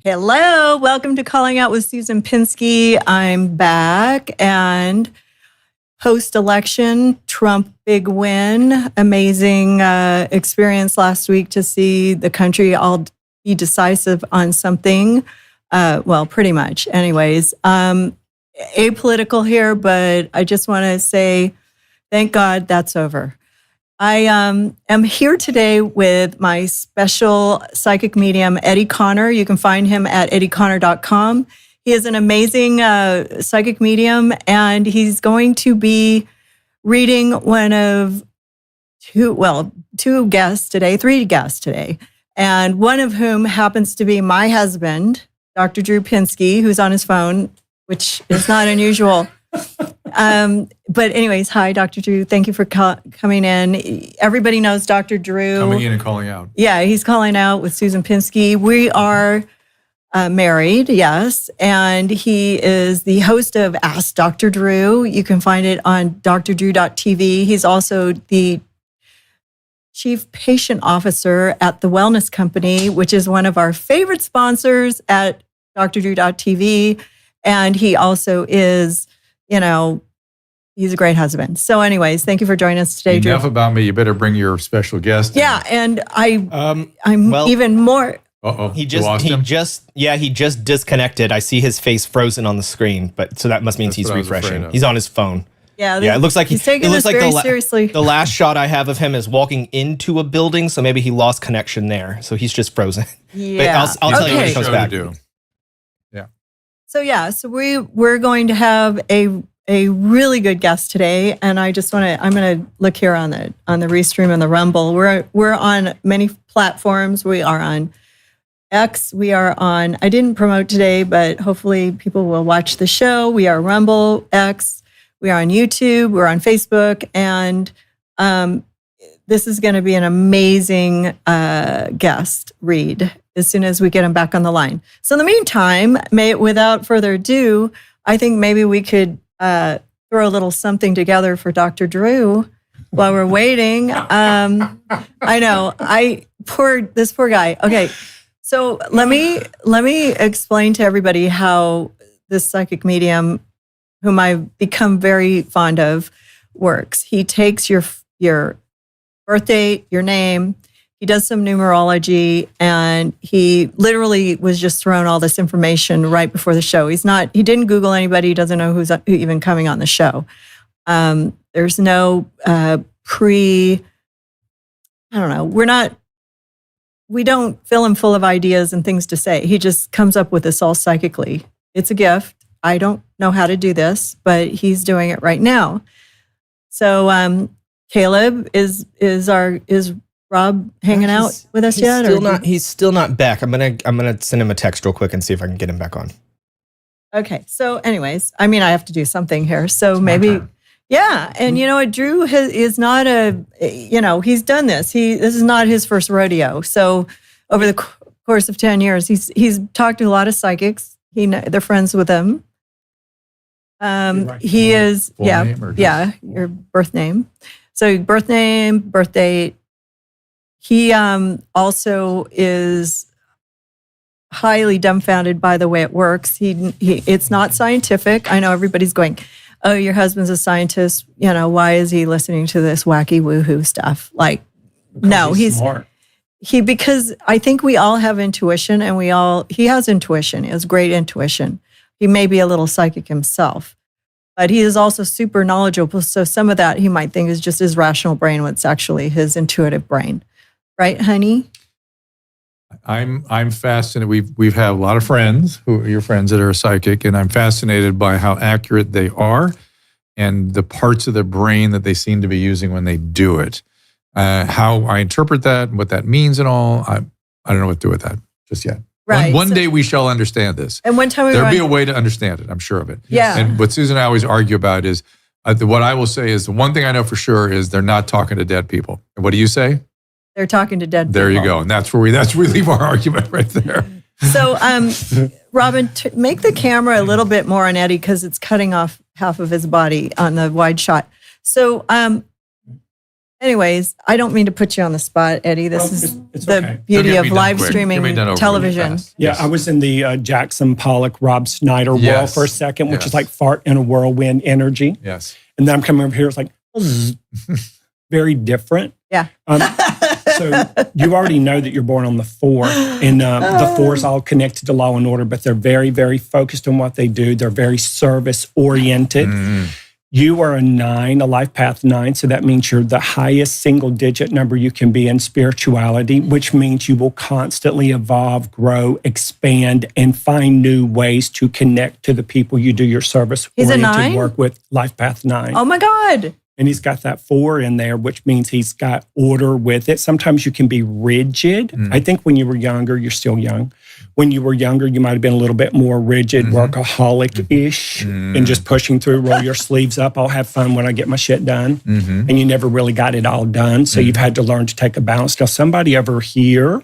Hello, welcome to Calling Out with Susan Pinsky. I'm back and post-election, Trump big win. Amazing experience last week to see the country all be decisive on something. Well, pretty much. Anyways, apolitical here, but I just want to say thank God that's over. I am here today with my special psychic medium, Eddie Connor. You can find him at eddieconnor.com. He is an amazing psychic medium, and he's going to be reading one of two guests today, three guests today, and one of whom happens to be my husband, Dr. Drew Pinsky, who's on his phone, which is not unusual. But anyways, hi, Dr. Drew. Thank you for coming in. Everybody knows Dr. Drew. Coming in and calling out. Yeah, he's calling out with Susan Pinsky. We are married, yes, and he is the host of Ask Dr. Drew. You can find it on drdrew.tv. He's also the Chief Patient Officer at the Wellness Company, which is one of our favorite sponsors at drdrew.tv. And he also is, he's a great husband. So anyways, thank you for joining us today, Drew. Enough about me. You better bring your special guest. Yeah, and I'm even more... Uh-oh. He just disconnected. I see his face frozen on the screen, but so that must mean he's refreshing. He's on his phone. Yeah, it looks like he's taking this very seriously. The last shot I have of him is walking into a building, so maybe he lost connection there. So he's just frozen. Yeah, but I'll tell you when he comes back. Yeah. So we're going to have a really good guest today, and I'm going to look here on the Restream and the Rumble. We're on many platforms. We are on X. We are on. I didn't promote today, but hopefully people will watch the show. We are Rumble, X. We are on YouTube. We're on Facebook, and this is going to be an amazing guest read as soon as we get him back on the line. So in the meantime, without further ado, I think maybe we could throw a little something together for Dr. Drew while we're waiting. I know, this poor guy. Okay, so let me explain to everybody how this psychic medium, whom I've become very fond of, works. He takes your birth date, your name. He does some numerology, and he literally was just thrown all this information right before the show. He didn't Google anybody. He doesn't know who's even coming on the show. There's no I don't know. We don't fill him full of ideas and things to say. He just comes up with this all psychically. It's a gift. I don't know how to do this, but he's doing it right now. So Kaleb, is Rob hanging out with us yet? He's still not back. I'm gonna send him a text real quick and see if I can get him back on. Okay. So anyways, I have to do something here. So maybe, yeah. And you know what, Drew is not he's done this. This is not his first rodeo. So over the course of 10 years, he's talked to a lot of psychics. They're friends with him. He is, your birth name. So birth name, birth date. He also is highly dumbfounded by the way it works. It's not scientific. I know everybody's going, oh, your husband's a scientist. Why is he listening to this wacky woohoo stuff? He's smart. Because I think we all have intuition, and he has intuition. He has great intuition. He may be a little psychic himself, but he is also super knowledgeable. So some of that he might think is just his rational brain, when it's actually his intuitive brain. Right, honey? I'm fascinated. We've had a lot of friends who are your friends that are psychic, and I'm fascinated by how accurate they are and the parts of their brain that they seem to be using when they do it. How I interpret that and what that means and all, I don't know what to do with that just yet. Right. One day we shall understand this. And one time there'll be a way to understand it. I'm sure of it. Yeah. And what Susan and I always argue about is what I will say is the one thing I know for sure is they're not talking to dead people. And what do you say? They're talking to dead people. There you go. And that's where we leave our argument right there. So, Robin, make the camera a little bit more on Eddie, because it's cutting off half of his body on the wide shot. So, Anyways, I don't mean to put you on the spot, Eddie. This is it's the okay. beauty Get of me done live quick. streaming Get me done over television. really fast. Yeah, Yes. I was in the Jackson Pollock, Rob Schneider world Yes. for a second, which Yes. is like fart in a whirlwind energy. Yes. And then I'm coming over here, it's like very different. Yeah. So you already know that you're born on the 4, and the 4 is all connected to law and order, but they're very, very focused on what they do. They're very service oriented. You are a 9, a life path 9. So that means you're the highest single digit number you can be in spirituality, which means you will constantly evolve, grow, expand, and find new ways to connect to the people you do your service He's a oriented 9? work with. Life path 9. Oh my God. And he's got that 4 in there, which means he's got order with it. Sometimes you can be rigid. I think when you were younger, you're still young. When you were younger, you might have been a little bit more rigid, workaholic-ish, and just pushing through, roll your sleeves up. I'll have fun when I get my shit done. And you never really got it all done. So you've had to learn to take a balance. Now, somebody over here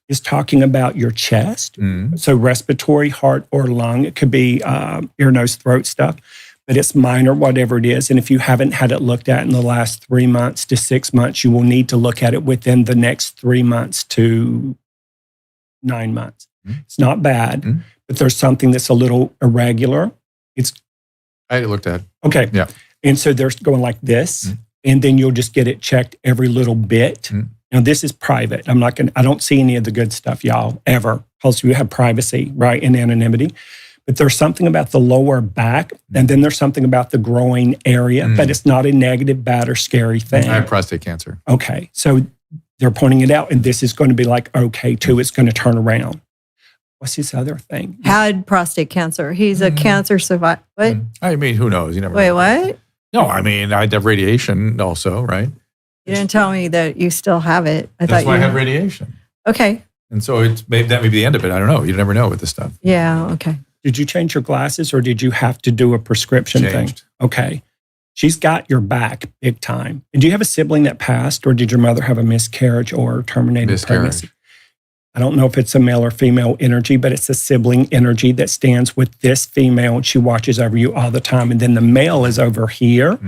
is talking about your chest. So respiratory, heart, or lung. It could be ear, nose, throat stuff. But it's minor, whatever it is. And if you haven't had it looked at in the last 3 months to 6 months, you will need to look at it within the next 3 months to 9 months. It's not bad, but there's something that's a little irregular. I had it looked at. Okay. Yeah. And so they're going like this, and then you'll just get it checked every little bit. Now, this is private. I don't see any of the good stuff, y'all, ever, because you have privacy, right, and anonymity. But there's something about the lower back, and then there's something about the groin area, but it's not a negative, bad, or scary thing. I have prostate cancer. Okay. So they're pointing it out, and this is going to be like, okay, too. It's going to turn around. What's this other thing? Had prostate cancer. He's a cancer survivor. What? I mean, who knows? You never Wait, know. what? No, I mean, I have radiation also, right? You didn't tell me that you still have it. That's why I have radiation. Okay. And so that may be the end of it. I don't know. You never know with this stuff. Yeah. Okay. Did you change your glasses, or did you have to do a prescription thing? Changed. Okay. She's got your back big time. And do you have a sibling that passed, or did your mother have a miscarriage or terminated pregnancy? I don't know if it's a male or female energy, but it's a sibling energy that stands with this female, and she watches over you all the time. And then the male is over here.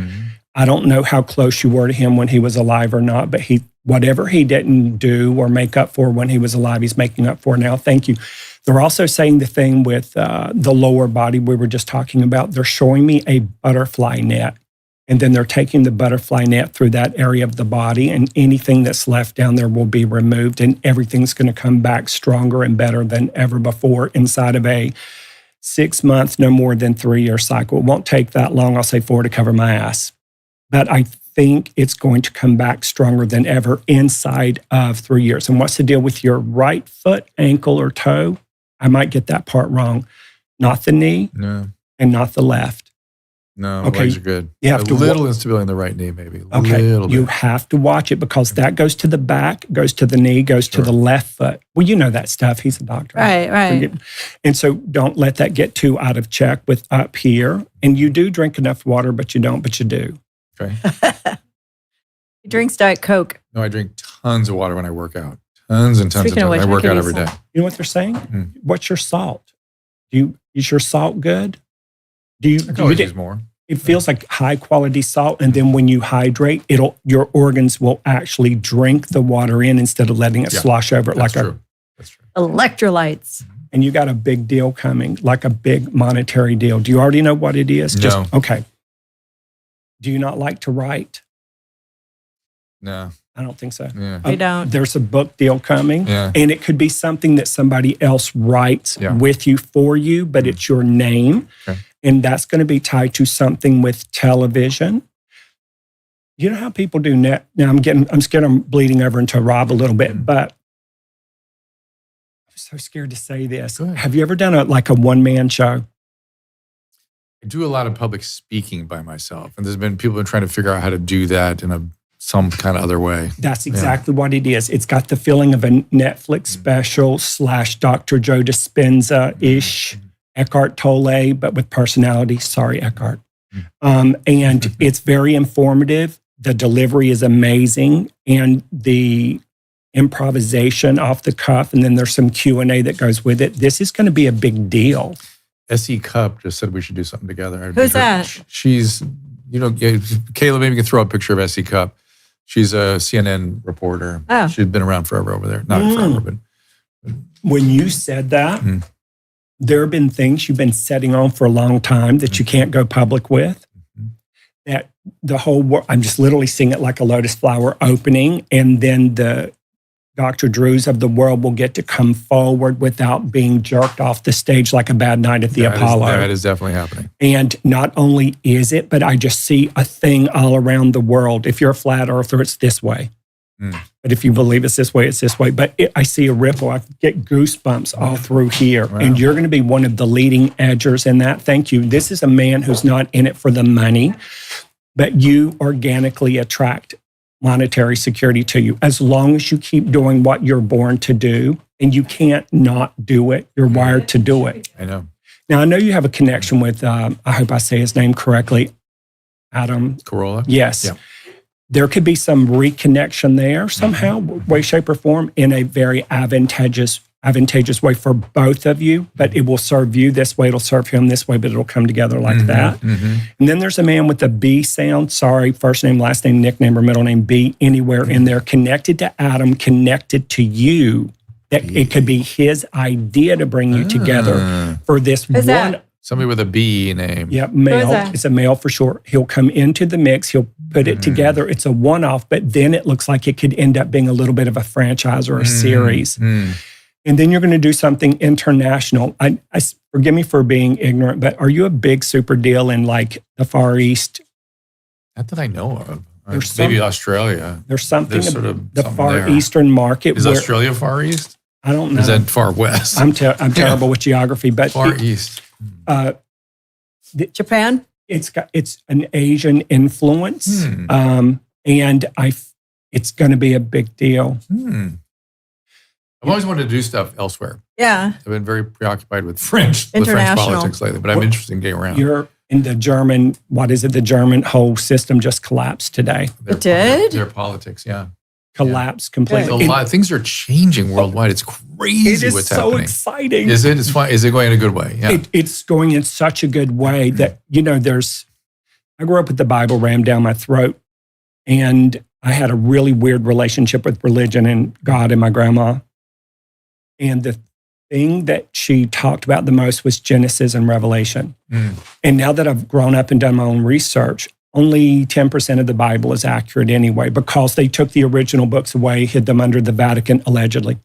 I don't know how close you were to him when he was alive or not, but whatever he didn't do or make up for when he was alive, he's making up for now. Thank you. They're also saying the thing with the lower body we were just talking about. They're showing me a butterfly net, and then they're taking the butterfly net through that area of the body, and anything that's left down there will be removed, and everything's going to come back stronger and better than ever before inside of a 6 month, no more than 3 year cycle. It won't take that long. I'll say 4 to cover my ass. But I think it's going to come back stronger than ever inside of 3 years. And what's the deal with your right foot, ankle, or toe? I might get that part wrong. Not the knee No, and not the left. no, Okay. legs are good. You have a to little instability in the right knee, maybe. Okay, Little you bit. have to watch it because that goes to the back, goes to the knee, goes to Sure. the left foot. Well, you know that stuff. He's a doctor. Right. And so don't let that get too out of check with up here. And you do drink enough water, but you don't, but you do. Okay. He drinks Diet Coke. No, I drink tons of water when I work out. Tons and tons Speaking of of tons. which, I work we out could every use day. You know what they're saying? What's your salt? Is your salt good? I can always use more. It feels like high quality salt, and then when you hydrate, your organs will actually drink the water in instead of letting it slosh over it That's like true. That's true. Electrolytes. And you got a big deal coming, like a big monetary deal. Do you already know what it is? No. Okay. Do you not like to write? No. I don't think so. Yeah. I don't. There's a book deal coming, Yeah. and it could be something that somebody else writes Yeah. with you for you, but it's your name. Okay. And that's going to be tied to something with television. You know how people do net? Now I'm scared I'm bleeding over into Rob a little bit, but I'm so scared to say this. Go ahead. Have you ever done a one-man show? I do a lot of public speaking by myself. And there's been people been trying to figure out how to do that in some kind of other way. That's exactly what it is. It's got the feeling of a Netflix special / Dr. Joe Dispenza-ish, Eckhart Tolle, but with personality. Sorry, Eckhart. And it's very informative. The delivery is amazing. And the improvisation off the cuff, and then there's some Q&A that goes with it. This is going to be a big deal. S.E. Cup just said we should do something together. Who's that? She's, Caleb, maybe you can throw a picture of S.E. Cup. She's a CNN reporter. Oh. She's been around forever over there. Not forever, but When you said that, there have been things you've been setting on for a long time that you can't go public with. That the whole world, I'm just literally seeing it like a lotus flower opening, and then the Dr. Drews of the world will get to come forward without being jerked off the stage like a bad night at the Apollo. That is definitely happening. And not only is it, but I just see a thing all around the world. If you're a flat earther, it's this way. But if you believe it's this way, it's this way. But I see a ripple. I get goosebumps all through here. Wow. And you're going to be one of the leading edgers in that. Thank you. This is a man who's not in it for the money, but you organically attract monetary security to you as long as you keep doing what you're born to do. And you can't not do it. You're wired to do it. I know. Now, I know you have a connection with, I hope I say his name correctly, Adam Carolla? Yes. Yeah. There could be some reconnection there somehow, way, shape, or form, in a very advantageous way for both of you. But it will serve you this way, it'll serve him this way, but it'll come together like that. And then there's a man with a B sound, first name, last name, nickname, or middle name, B, anywhere in there, connected to Adam, connected to you. That it could be his idea to bring you together for this Who's one. that? Somebody with a B name. Yeah, male. that? It's a male for sure. He'll come into the mix. He'll put it together. It's a one-off, but then it looks like it could end up being a little bit of a franchise or a series. And then you're going to do something international. I forgive me for being ignorant, but are you a big super deal in like the Far East? Not that I know of. There's Maybe Australia. There's something There's sort about of the something Far there. Eastern market. Is where, Australia Far East? I don't know. Is that Far West? I'm terrible with geography, but Far East. Japan? it's an Asian influence, and it's going to be a big deal. I've always wanted to do stuff elsewhere. Yeah. I've been very preoccupied with French International. politics lately, but I'm interested in getting around. You're in the German. What is it? The German whole system just collapsed today. Their- It did? Their politics, yeah. Collapsed There's completely. a lot. Things are changing worldwide. It's crazy It is what's so happening. exciting. Is it? It's fine. Is it going in a good way? Yeah. It's going in such a good way that, I grew up with the Bible rammed down my throat, and I had a really weird relationship with religion and God and my grandma. And the thing that she talked about the most was Genesis and Revelation. And now that I've grown up and done my own research, only 10% of the Bible is accurate anyway, because they took the original books away, hid them under the Vatican, allegedly.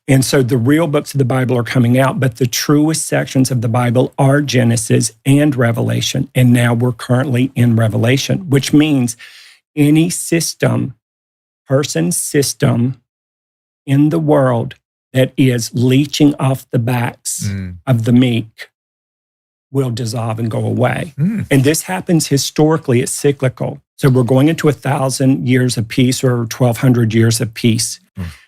And so the real books of the Bible are coming out, but the truest sections of the Bible are Genesis and Revelation. And now we're currently in Revelation, which means any system, person system in the world that is leeching off the backs of the meek will dissolve and go away. And this happens historically, it's cyclical. So we're going into 1,000 years of peace or 1,200 years of peace.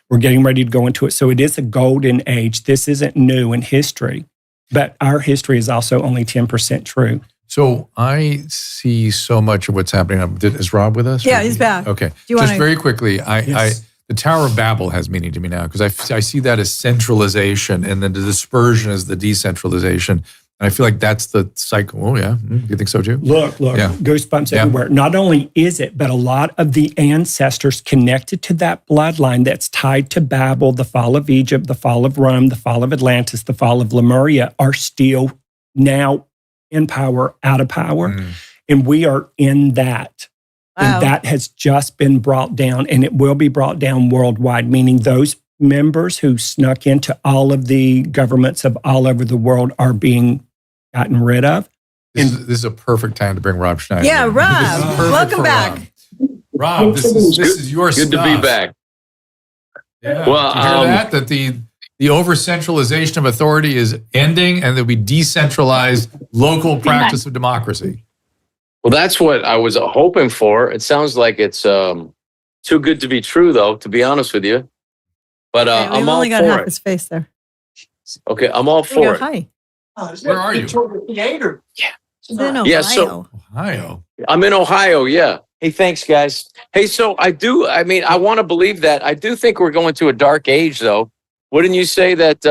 We're getting ready to go into it. So it is a golden age. This isn't new in history, but our history is also only 10% true. So I see so much of what's happening. Is Rob with us? Yeah, he's back. Okay. Do you Just wanna- very quickly, Yes. the Tower of Babel has meaning to me now because I see that as centralization, and then the dispersion is the decentralization. And I feel like that's the cycle. Oh, yeah. You think so too? Look, Yeah. goosebumps Yeah. everywhere. Not only is it, but a lot of the ancestors connected to that bloodline that's tied to Babel, the fall of Egypt, the fall of Rome, the fall of Atlantis, the fall of Lemuria are still now in power, out of power. And we are in that. Wow. And that has just been brought down, and it will be brought down worldwide, meaning those members who snuck into all of the governments of all over the world are being gotten rid of. This is a perfect time to bring Rob Schneider. Yeah, in. Rob, This is perfect welcome for back. Rob, this is your Good stuff. to be back. Yeah. Well, Did you hear that? That the over-centralization of authority is ending and there'll be decentralized local practice of democracy. Well, that's what I was hoping for. It sounds like it's too good to be true, though, to be honest with you. But Okay, I'm we've all only got for half it. his face there. Okay, I'm all There you for go. it. Hi. Where are you? He's in Ohio. Yeah, so- Ohio. I'm in Ohio, yeah. Hey, thanks, guys. Hey, so I want to believe that. I do think we're going to a dark age, though. Wouldn't you say that?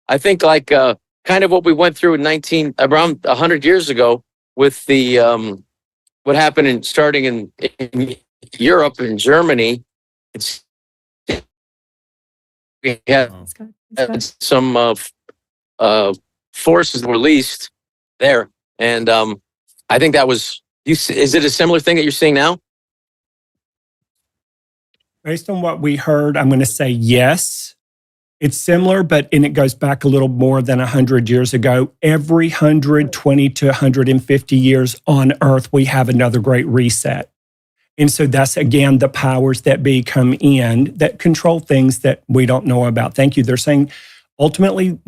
I think like kind of what we went through in around 100 years ago with the what happened starting in Europe and Germany, it's we had He's got- some forces released there, and I think that was. Is it a similar thing that you're seeing now? Based on what we heard, I'm going to say yes. It's similar, but and it goes back a little more than 100 years ago. Every 120 to 150 years on Earth, we have another great reset. And so that's, again, the powers that be come in that control things that we don't know about. Thank you. They're saying, ultimately,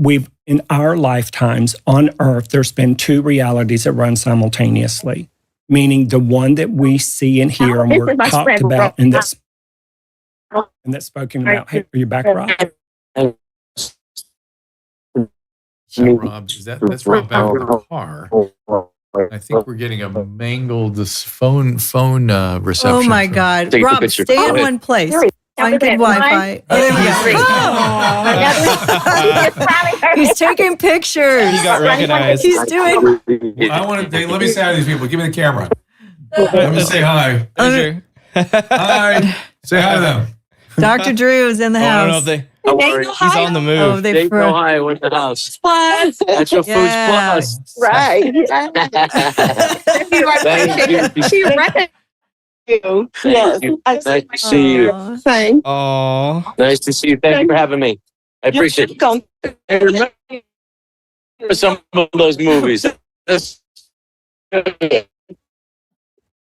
in our lifetimes on Earth, there's been two realities that run simultaneously, meaning the one that we see and hear and we're talked about and that's spoken about. Hey, are you back, Rob? Rob, that's Rob back in the car. I think we're getting a mangled phone reception. Oh my God. Take a Rob, picture. stay in one place. Find good Wi-Fi. Oh, there we go. He's taking pictures. He got recognized. He's doing. Well, I want to. Let me say hi to these people. Give me the camera. Let me say hi. Hi. Say hi to them. Dr. Drew's in the I don't know house. if they. Worry. He's on the move. Oh, they Dave froze. Ohio in the house. Plus. That's your Yeah. Foods Plus. Right. Thank you. She read you. Yes. Nice to see you. Aw. Thank Oh, Nice to see you. Thank you for having me. I appreciate it. you. Hey, remember some of those movies. That's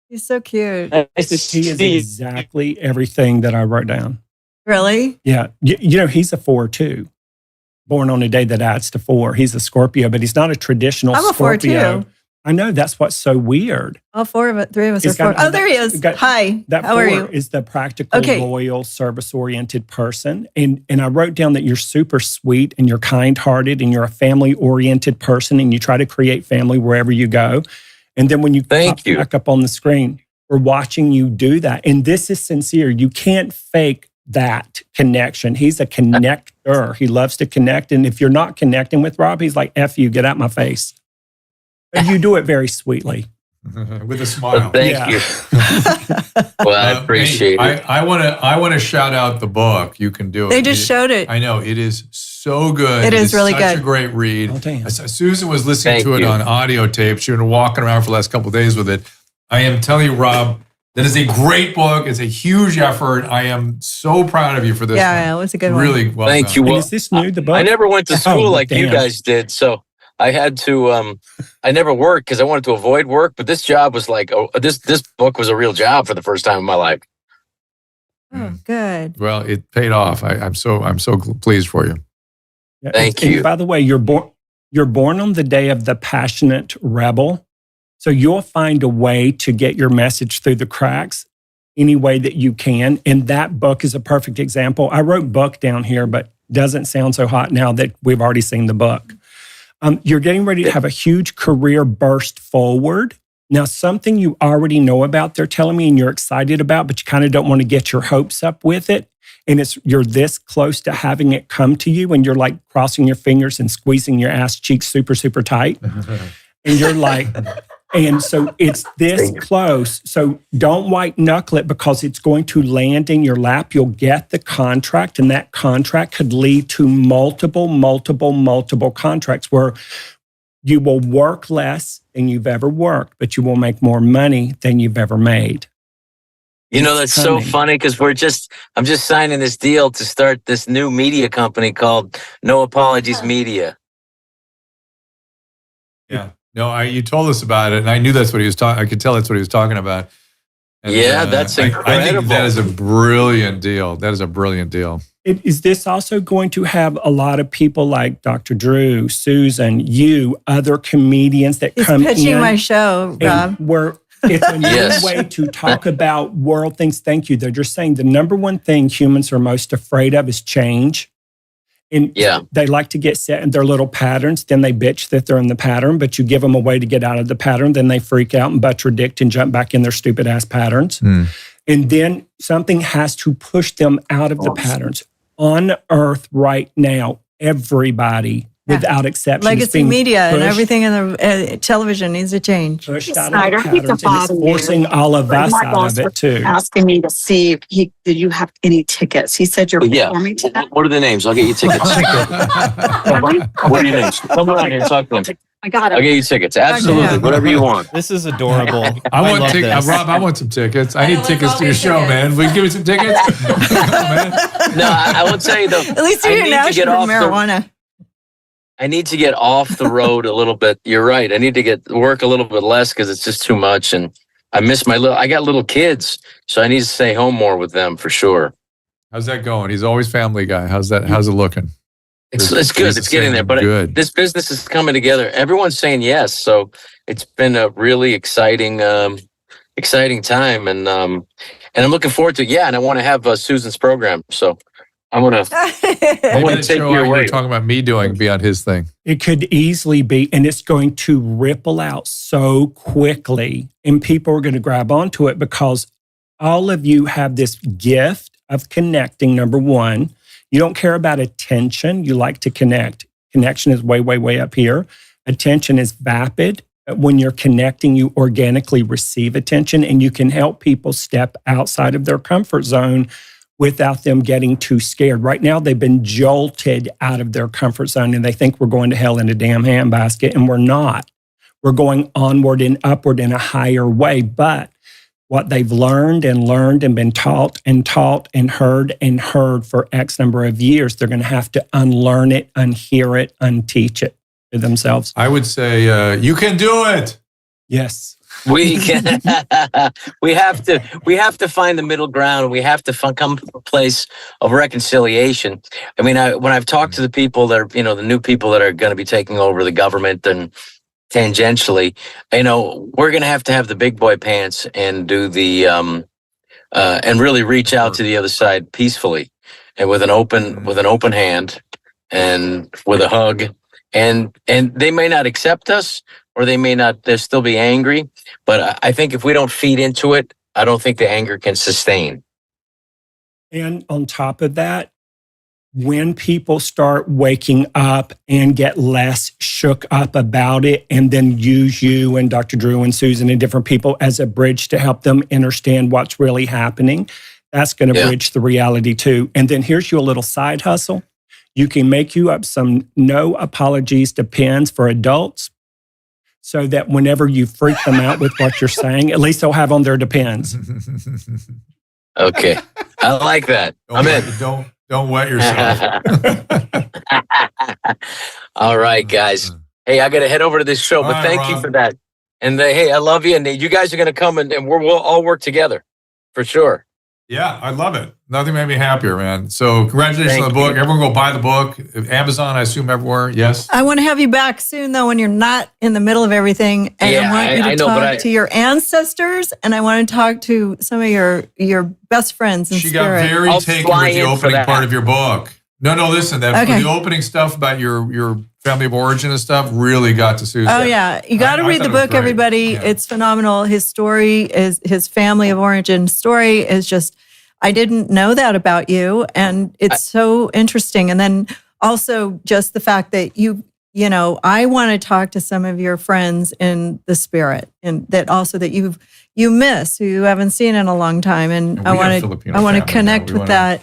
He's so cute. nice to He see is you. exactly everything that I wrote down. Really? Yeah. You know, he's a 4 too. Born on a day that adds to 4. He's a Scorpio, but he's not a traditional I'm a 4 Scorpio. too. I know, that's what's so weird. All 3 of us He's are 4. got- Oh, there he is. got- Hi. That How 4 are you? is the practical, Okay. loyal, service-oriented person. And I wrote down that you're super sweet and you're kind-hearted and you're a family-oriented person and you try to create family wherever you go. And then when you Thank pop you. back up on the screen, we're watching you do that. And this is sincere. You can't fake that connection. He's a connector. He loves to connect. And if you're not connecting with Rob, he's like, F you, get out my face. But you do it very sweetly. With a smile. Thank Yeah. you. Well, I appreciate hey, it. I want to shout out the book. You can do it. They just showed it. I know it is so good. It is really such good. a great read. Oh, damn. Susan was listening Thank to it you. on audio tape. She's been walking around for the last couple of days with it. I am telling you, Rob, that is a great book. It's a huge effort. I am so proud of you for this. Yeah, one. it was a good one. Really well Thank done. you. And Well, is this new, the book? I never went to school like you damn. guys did, so I had to. I never worked because I wanted to avoid work. But this job was like, this book was a real job for the first time in my life. Oh, good. Well, it paid off. I'm so pleased for you. Yeah, Thank and you. by the way, you're born on the day of the passionate rebel. So you'll find a way to get your message through the cracks any way that you can. And that book is a perfect example. I wrote book down here, but doesn't sound so hot now that we've already seen the book. You're getting ready to have a huge career burst forward. Now, something you already know about, they're telling me, and you're excited about, but you kind of don't want to get your hopes up with it. And you're this close to having it come to you, and you're like crossing your fingers and squeezing your ass cheeks super, super tight. And you're like, and so it's this close. So don't white knuckle it because it's going to land in your lap. You'll get the contract, and that contract could lead to multiple contracts where you will work less than you've ever worked, but you will make more money than you've ever made. You know, that's so Coming. funny because I'm just signing this deal to start this new media company called No Apologies Media. Yeah. No, you told us about it, and I knew that's what he was talking. I could tell that's what he was talking about. And, Yeah, that's I think incredible. that is a brilliant deal. That is a brilliant deal. Is this also going to have a lot of people like Dr. Drew, Susan, you, other comedians that He's come pitching in? my show, Rob. And where it's a new Yes. way to talk about world things. Thank you. They're just saying the number one thing humans are most afraid of is change. And Yeah. they like to get set in their little patterns. Then they bitch that they're in the pattern, but you give them a way to get out of the pattern. Then they freak out and buttredict and jump back in their stupid ass patterns. And then something has to push them out of the patterns. On Earth right now, everybody without exception. It's Legacy being media and pushed- everything in the television needs to change. pushed out Schneider, of the I hate to patterns, and it's bother you, forcing all of but us my out boss of it was too. asking me to see if did you have any tickets? He said you're Yeah. performing tonight. What are the names? I'll get you tickets. What are your names? Come around here and talk to them. I got I'll it. get you tickets. Absolutely. Yeah. Whatever you want. This is adorable. I want love this. Rob, I want some tickets. I I know, need let's tickets all to your get show, tickets. man. Will you give me some tickets? Man. No, I will tell you though. At least I you need didn't to ask get for off the- marijuana. I need to get off the road a little bit. You're right. I need to work a little bit less because it's just too much. And I miss I got little kids, so I need to stay home more with them for sure. How's that going? He's always family guy. How's it looking? It's good. It's getting there. But good. this business is coming together. Everyone's saying yes. So it's been a really exciting time. And I'm looking forward to it. Yeah. And I want to have Susan's program. So I'm going to, I Maybe want the to take show you you were away. talking about me doing be on his thing. It could easily be, and it's going to ripple out so quickly, and people are going to grab onto it because all of you have this gift of connecting. Number one, you don't care about attention. You like to connect. Connection is way, way, way up here. Attention is vapid. When you're connecting, you organically receive attention, and you can help people step outside of their comfort zone without them getting too scared. Right now, they've been jolted out of their comfort zone, and they think we're going to hell in a damn handbasket, and we're not. We're going onward and upward in a higher way. But what they've learned and been taught and heard for X number of years, they're going to have to unlearn it, unhear it, unteach it to themselves. I would say you can do it. Yes. We can, we have to find the middle ground. We have to come to a place of reconciliation. I mean, when I've talked to the people that are, the new people that are going to be taking over the government and tangentially, we're going to have the big boy pants and do the, and really reach out to the other side peacefully and with an open hand and with a hug. And they may not accept us, or they'll still be angry. But I think if we don't feed into it, I don't think the anger can sustain. And on top of that, when people start waking up and get less shook up about it, and then use you and Dr. Drew and Susan and different people as a bridge to help them understand what's really happening, that's going to bridge the reality too. And then here's your little side hustle. You can make you up some no apologies to pens for adults, so that whenever you freak them out with what you're saying, at least they'll have on their Depends. Okay. I like that. I'm in. Don't wet yourself. All right, guys. Hey, I got to head over to this show, but All right, thank you Rob. for that. And hey, I love you. And you guys are going to come and we'll all work together for sure. Yeah, I love it. Nothing made me happier, man. So congratulations Thank on the book. you. Everyone go buy the book. Amazon, I assume everywhere. Yes. I want to have you back soon, though, when you're not in the middle of everything. And Yeah, I want you to I know, but talk to your ancestors, and I want to talk to some of your best friends in She got spirit. very I'll taken fly with the in for opening that. part of your book. No, listen. Okay. The opening stuff about your family of origin and stuff really got to Susan. Oh yeah, you got to I read thought the it was book, great. everybody. Yeah. It's phenomenal. His story is his family of origin story is just. I didn't know that about you, and it's so interesting. And then also just the fact that I want to talk to some of your friends in the spirit, and that also that you miss who you haven't seen in a long time, and We I have want Filipino to family connect now. with that.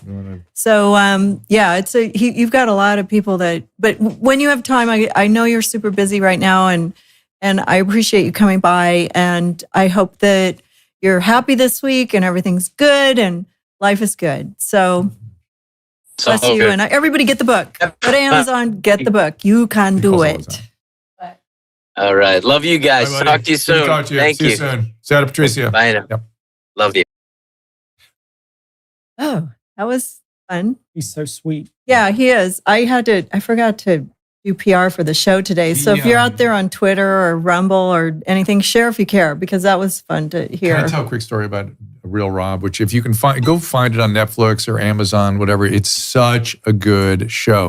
So it's you've got a lot of people that. But when you have time, I know you're super busy right now, and I appreciate you coming by, and I hope that you're happy this week and everything's good and life is good. So bless you, and everybody get the book. Go to Amazon, get the book. You can do it. All right. Love you guys. Bye, buddy. Talk to you Good to soon. talk to you. Thank See you soon. Say hi to Patricia. Bye now. Yep. Love you. Oh, that was fun. He's so sweet. Yeah, he is. I forgot to do PR for the show today. So if you're out there on Twitter or Rumble or anything, share if you care, because that was fun to hear. Can I tell a quick story about A Real Rob, which if you can go find it on Netflix or Amazon, whatever. It's such a good show.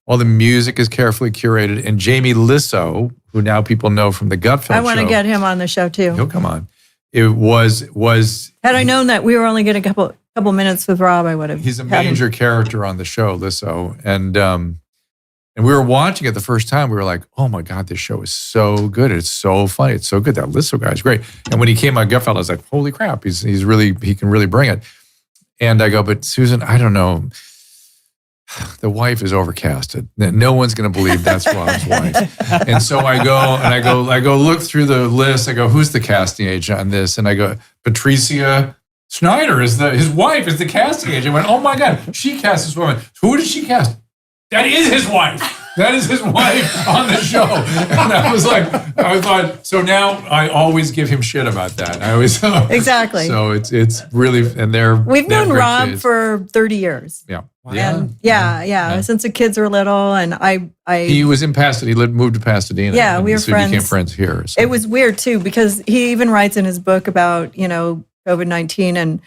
All the music is carefully curated. And Jamie Lissow, who now people know from the Gutfeld I want to show, get him on the show too. he'll come on. It was Had I known that we were only getting a couple minutes with Rob, I would have. he's a had him. major character on the show, Lissow. And And we were watching it the first time. We were like, oh my God, this show is so good. It's so funny. It's so good. That Lissow guy's great. And when he came on Gutfeld, I was like, holy crap, he can really bring it. And I go, but Susan, I don't know. The wife is overcasted. No one's going to believe that's Rob's wife. And so I go look through the list. I go, who's the casting agent on this? And I go, Patricia Schneider his wife is the casting agent. I went, oh my God, she cast this woman. Who did she cast? That is his wife. That is his wife on the show. And I thought, so now I always give him shit about that. I always Exactly. So it's really, and we've known Rob for 30 years. Yeah. Wow. And yeah, since the kids were little, and he was in Pasadena. He moved to Pasadena. Yeah, we were so friends. We became friends here. So. It was weird too, because he even writes in his book about COVID-19 and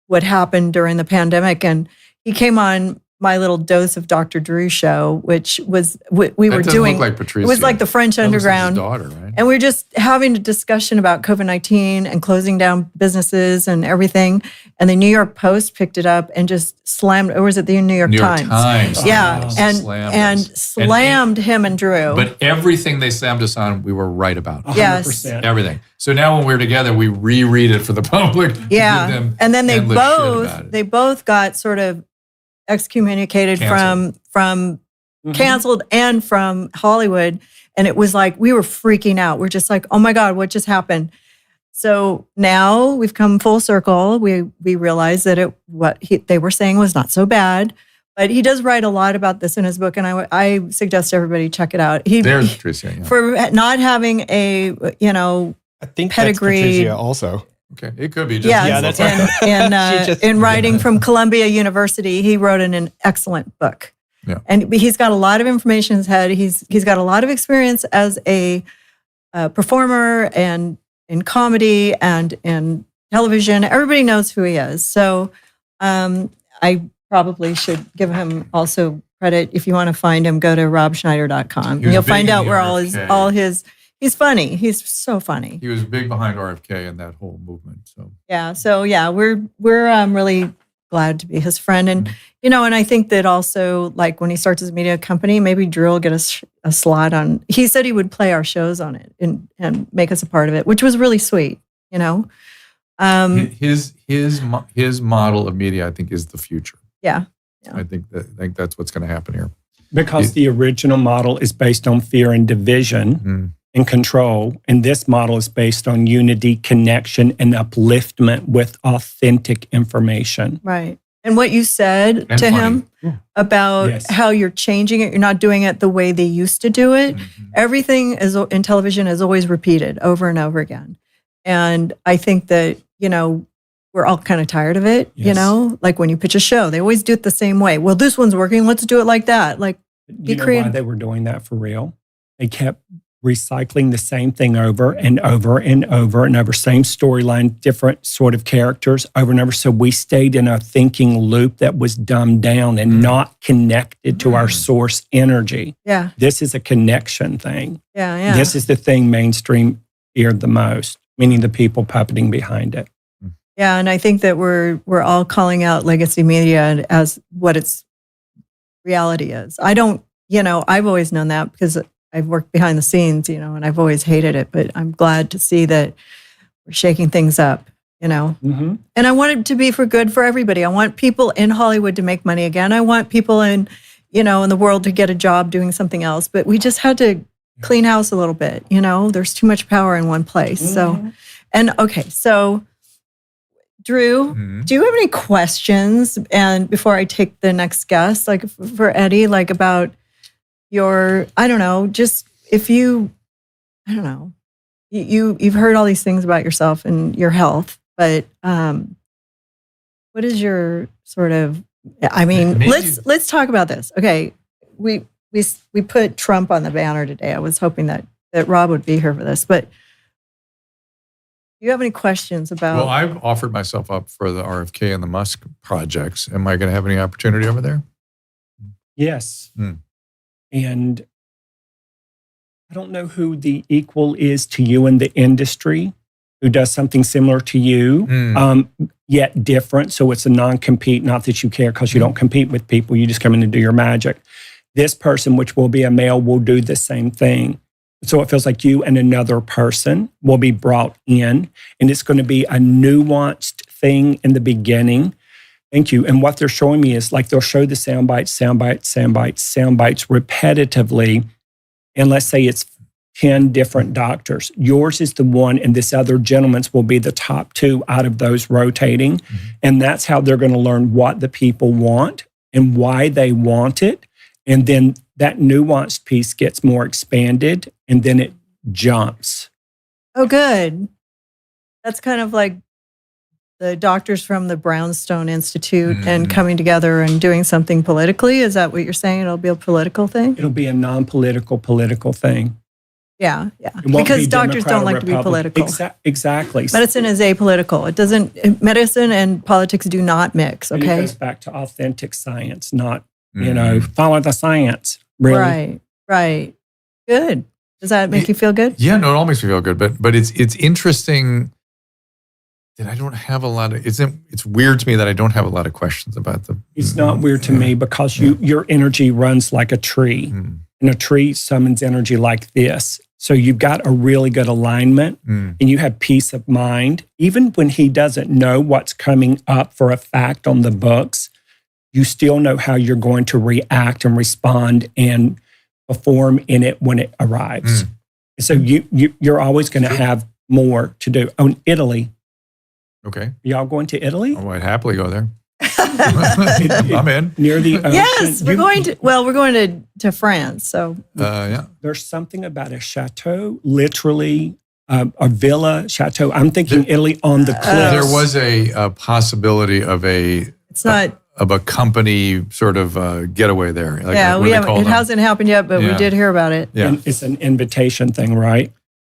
what happened during the pandemic, and he came on My Little Dose of Dr. Drew show, which was we were doing. Look like Patricia. It was like the French Underground. Like his daughter, right? And we were just having a discussion about COVID-19 and closing down businesses and everything. And the New York Post picked it up and just slammed, or was it the New York Times? Yeah, slammed him and Drew. But everything they slammed us on, we were right about. 100%. Yes. Everything. So now when we're together, we reread it for the public. Yeah. And then they both got sort of excommunicated from canceled and from Hollywood. And it was like, we were freaking out. We're just like, oh my God, what just happened? So now we've come full circle. We realize that they were saying was not so bad. But he does write a lot about this in his book, and I suggest everybody check it out. There's Patricia, yeah. For not having a, I think pedigree. That's Patricia also. Okay, it could be. That's right. In writing from Columbia University, he wrote an excellent book. Yeah. And he's got a lot of information in his head. He's got a lot of experience as a performer and in comedy and in television. Everybody knows who he is. So I probably should give him also credit. If you want to find him, go to robschneider.com. You'll find out where all his. He's funny. He's so funny. He was big behind RFK and that whole movement. So we're really glad to be his friend, and and I think that also, like, when he starts his media company, maybe Drew will get a slot on. He said he would play our shows on it and make us a part of it, which was really sweet. His model of media, I think, is the future. Yeah. I think that's what's going to happen here. Because the original model is based on fear and division and control. And this model is based on unity, connection, and upliftment with authentic information. Right. And what you said to him about how you're changing it, you're not doing it the way they used to do it. Everything in television is always repeated over and over again. And I think that, we're all kind of tired of it, like when you pitch a show, they always do it the same way. Well, this one's working, let's do it like that. Like, you know why they were doing that for real? They kept recycling the same thing over and over and over and over, same storyline, different sort of characters over and over. So we stayed in a thinking loop that was dumbed down and not connected to our source energy. Yeah. This is a connection thing. Yeah. This is the thing mainstream feared the most, meaning the people puppeting behind it. Yeah, and I think that we're all calling out legacy media as what its reality is. I don't, I've always known that because I've worked behind the scenes, and I've always hated it, but I'm glad to see that we're shaking things up, And I want it to be for good for everybody. I want people in Hollywood to make money again. I want people in the world to get a job doing something else, but we just had to clean house a little bit, there's too much power in one place. So Drew, do you have any questions? And before I take the next guest, like for Eddie, like about your, I don't know, just if you, I don't know, you've heard all these things about yourself and your health, but what is your sort of, I mean, let's talk about this. Okay, we put Trump on the banner today. I was hoping that Rob would be here for this, but do you have any questions about? Well, I've offered myself up for the RFK and the Musk projects. Am I going to have any opportunity over there? Yes. And I don't know who the equal is to you in the industry who does something similar to you, yet different. So it's a non-compete, not that you care because you don't compete with people. You just come in and do your magic. This person, which will be a male, will do the same thing. So it feels like you and another person will be brought in, and it's going to be a nuanced thing in the beginning. Thank you. And what they're showing me is like they'll show the sound bites repetitively. And let's say it's 10 different doctors. Yours is the one, and this other gentleman's will be the top 2 out of those rotating. Mm-hmm. And that's how they're going to learn what the people want and why they want it. And then that nuanced piece gets more expanded, and then it jumps. Oh, good. That's kind of like the doctors from the Brownstone Institute and coming together and doing something politically. Is that what you're saying? It'll be a political thing? It'll be a non-political, political thing. Yeah. Because doctors don't like to be political. Exactly. Medicine is apolitical. Medicine and politics do not mix, okay? And it goes back to authentic science, not, follow the science. Really. Right. Good. Does that make you feel good? Yeah, no, it all makes me feel good. But it's interesting that I don't have a lot of, it's weird to me that I don't have a lot of questions about them. It's not weird to me because your energy runs like a tree. And a tree summons energy like this. So you've got a really good alignment and you have peace of mind. Even when he doesn't know what's coming up for a fact on the books, you still know how you're going to react and respond and perform in it when it arrives. So you're always going to have more to do. Oh, Italy. Okay. Y'all going to Italy? Oh, I'd happily go there. I'm in. Near the ocean. Yes, we're going to France. So there's something about a chateau, literally a villa chateau. I'm thinking Italy on the cliffs. There was a possibility of a company sort of getaway there. Like, it hasn't happened yet, but we did hear about it. Yeah. And it's an invitation thing, right?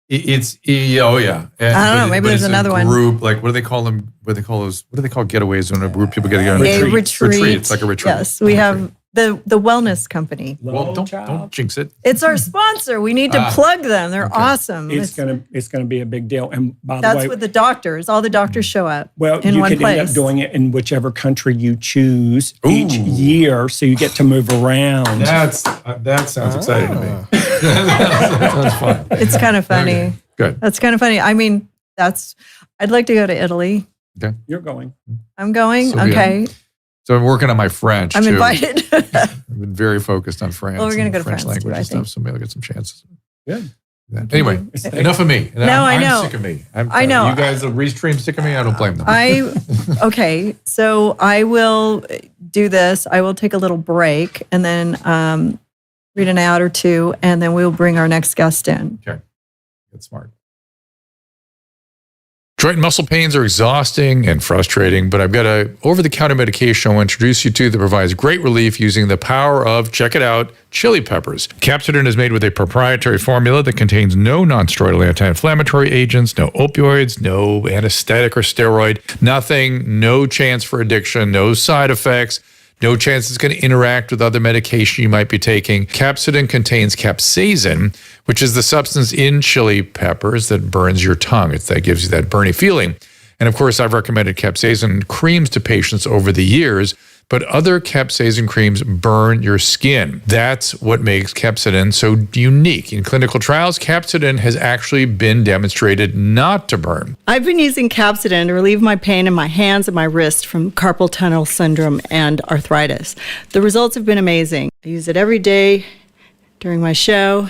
It's I don't know. Maybe there's another one. Group, like what do they call them? What do they call getaways when a group of people get together? A retreat. It's like a retreat. Yes, we have the wellness company. Well, don't jinx it. It's our sponsor. We need to plug them. They're awesome. It's gonna be a big deal. And by the way, that's with the doctors. All the doctors show up. Well, in you one can place. end up doing it in whichever country you choose each year, so you get to move around. That sounds exciting to me. That sounds fun. It's kind of funny. Okay. Good. That's kind of funny. I mean, I'd like to go to Italy. Okay. You're going. I'm going. So, okay. So I'm working on my French. I'm too. invited. I've been very focused on France. Well, we're going to go to French France language too, I and think. stuff. So maybe I'll get some chances. Good. Anyway, enough of me. I know. I'm sick of me. I know. You guys are Restream sick of me. I don't blame them. Okay. So I will do this. I will take a little break and then read an ad or two, and then we'll bring our next guest in. Okay. Get smart. Joint and muscle pains are exhausting and frustrating, but I've got a over-the-counter medication I want to introduce you to that provides great relief using the power of, check it out, chili peppers. Capsidin is made with a proprietary formula that contains no non-steroidal anti-inflammatory agents, no opioids, no anesthetic or steroid, nothing, no chance for addiction, no side effects. No chance it's going to interact with other medication you might be taking. Capsidin contains capsaicin, which is the substance in chili peppers that burns your tongue. That gives you that burny feeling. And of course, I've recommended capsaicin creams to patients over the years, but other capsaicin creams burn your skin. That's what makes capsidin so unique. In clinical trials, capsidin has actually been demonstrated not to burn. I've been using capsidin to relieve my pain in my hands and my wrist from carpal tunnel syndrome and arthritis. The results have been amazing. I use it every day during my show,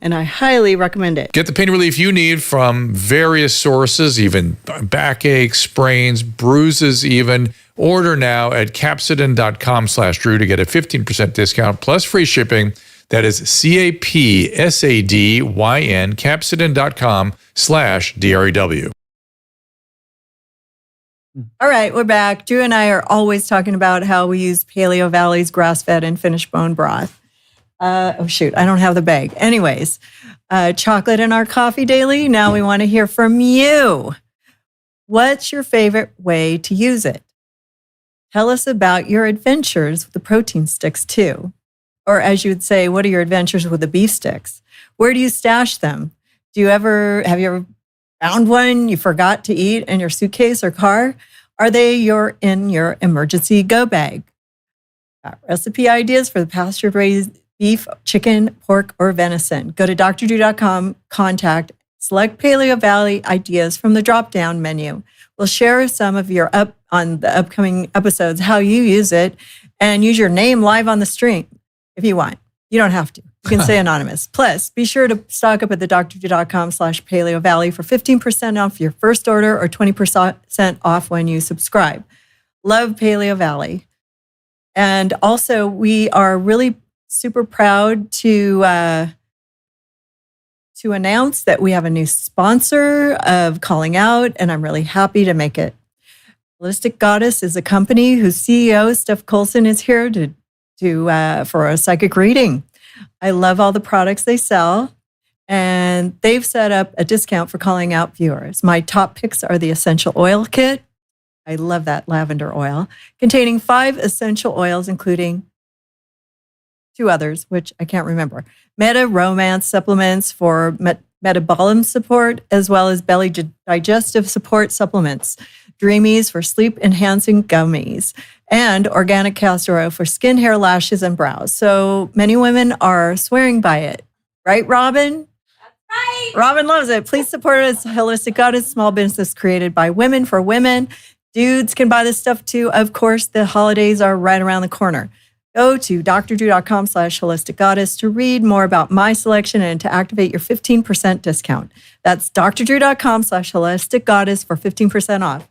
and I highly recommend it. Get the pain relief you need from various sources, even backache, sprains, bruises even. Order now at capsidin.com/Drew to get a 15% discount plus free shipping. That is CAPSADYN, capsidin.com/DREW. All right, we're back. Drew and I are always talking about how we use Paleo Valley's grass-fed and finished bone broth. I don't have the bag. Anyways, chocolate in our coffee daily. Now we want to hear from you. What's your favorite way to use it? Tell us about your adventures with the protein sticks too. Or as you would say, what are your adventures with the beef sticks? Where do you stash them? Have you ever found one you forgot to eat in your suitcase or car? Are they in your emergency go bag? Got recipe ideas for the pasture-raised beef, chicken, pork, or venison. Go to drdrew.com, contact, select Paleo Valley ideas from the drop-down menu. We'll share some of your on the upcoming episodes, how you use it, and use your name live on the stream if you want. You don't have to. You can say anonymous. Plus, be sure to stock up at the drdrew.com/Paleo Valley for 15% off your first order or 20% off when you subscribe. Love Paleo Valley. And also, we are really super proud to announce that we have a new sponsor of Calling Out, and I'm really happy to make it. Holistic Goddess is a company whose CEO, Steph Colson, is here for a psychic reading. I love all the products they sell, and they've set up a discount for Calling Out viewers. My top picks are the Essential Oil Kit. I love that lavender oil, containing 5 essential oils, including 2 others, which I can't remember. Meta Romance supplements for metabolic support, as well as belly digestive support supplements. Dreamies for sleep-enhancing gummies, and organic castor oil for skin, hair, lashes, and brows. So many women are swearing by it. Right, Robin? That's right. Robin loves it. Please support us. Holistic Goddess, small business created by women for women. Dudes can buy this stuff too. Of course, the holidays are right around the corner. Go to drdrew.com/Holistic Goddess to read more about my selection and to activate your 15% discount. That's drdrew.com/Holistic Goddess for 15% off.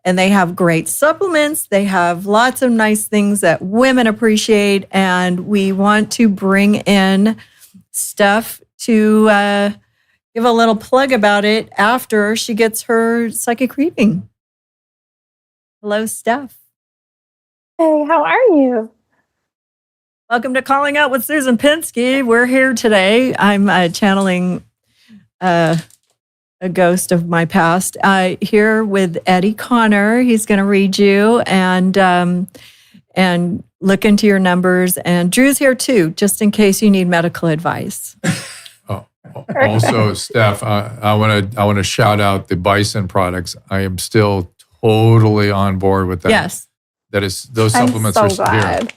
And they have great supplements. They have lots of nice things that women appreciate. And we want to bring in Steph to give a little plug about it after she gets her psychic reading. Hello, Steph. Hey, how are you? Welcome to Calling Out with Susan Pinsky. We're here today. I'm channeling a ghost of my past here with Eddie Connor. He's going to read you and look into your numbers. And Drew's here too, just in case you need medical advice. Also, Steph, I want to shout out the Bison products. I am still totally on board with that. Yes, that is those supplements I'm are so glad. here.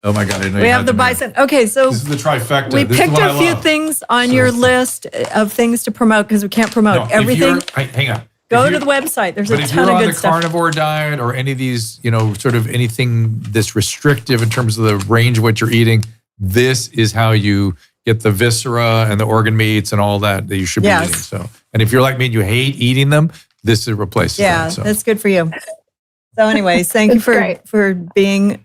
Oh my God! I didn't know we you have had the them here. Bison. Okay, so This is the trifecta. we This is picked what I a few love. things on So- your list of things to promote because we can't promote No, if everything. hang on. Go If to the you're- website. There's a But if ton you're of on good the stuff. carnivore diet or any of these, sort of anything that's restrictive in terms of the range of what you're eating, this is how you get the viscera and the organ meats and all that you should be Yes. eating. So, and if you're like me and you hate eating them, this is replaces Yeah, that. So. that's good for you. So anyways, thank you That's great. for being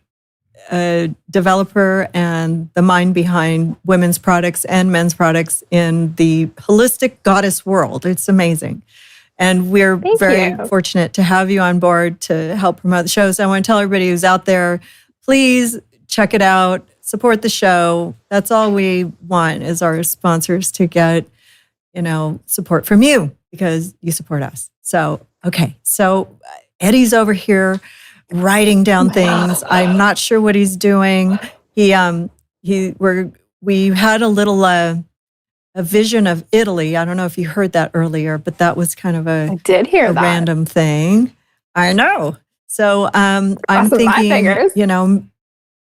a developer and the mind behind women's products and men's products in the holistic goddess world. It's amazing. And we're Thank very you. fortunate to have you on board to help promote the show. So I want to tell everybody who's out there, please check it out, support the show. That's all we want is our sponsors to get, support from you because you support us. So, okay. So Eddie's over here writing down things. I'm not sure what he's doing. We had a little a vision of Italy. I don't know if you heard that earlier, but that was kind of I did hear a that. random thing. I know. So I'm Crossing my thinking, fingers.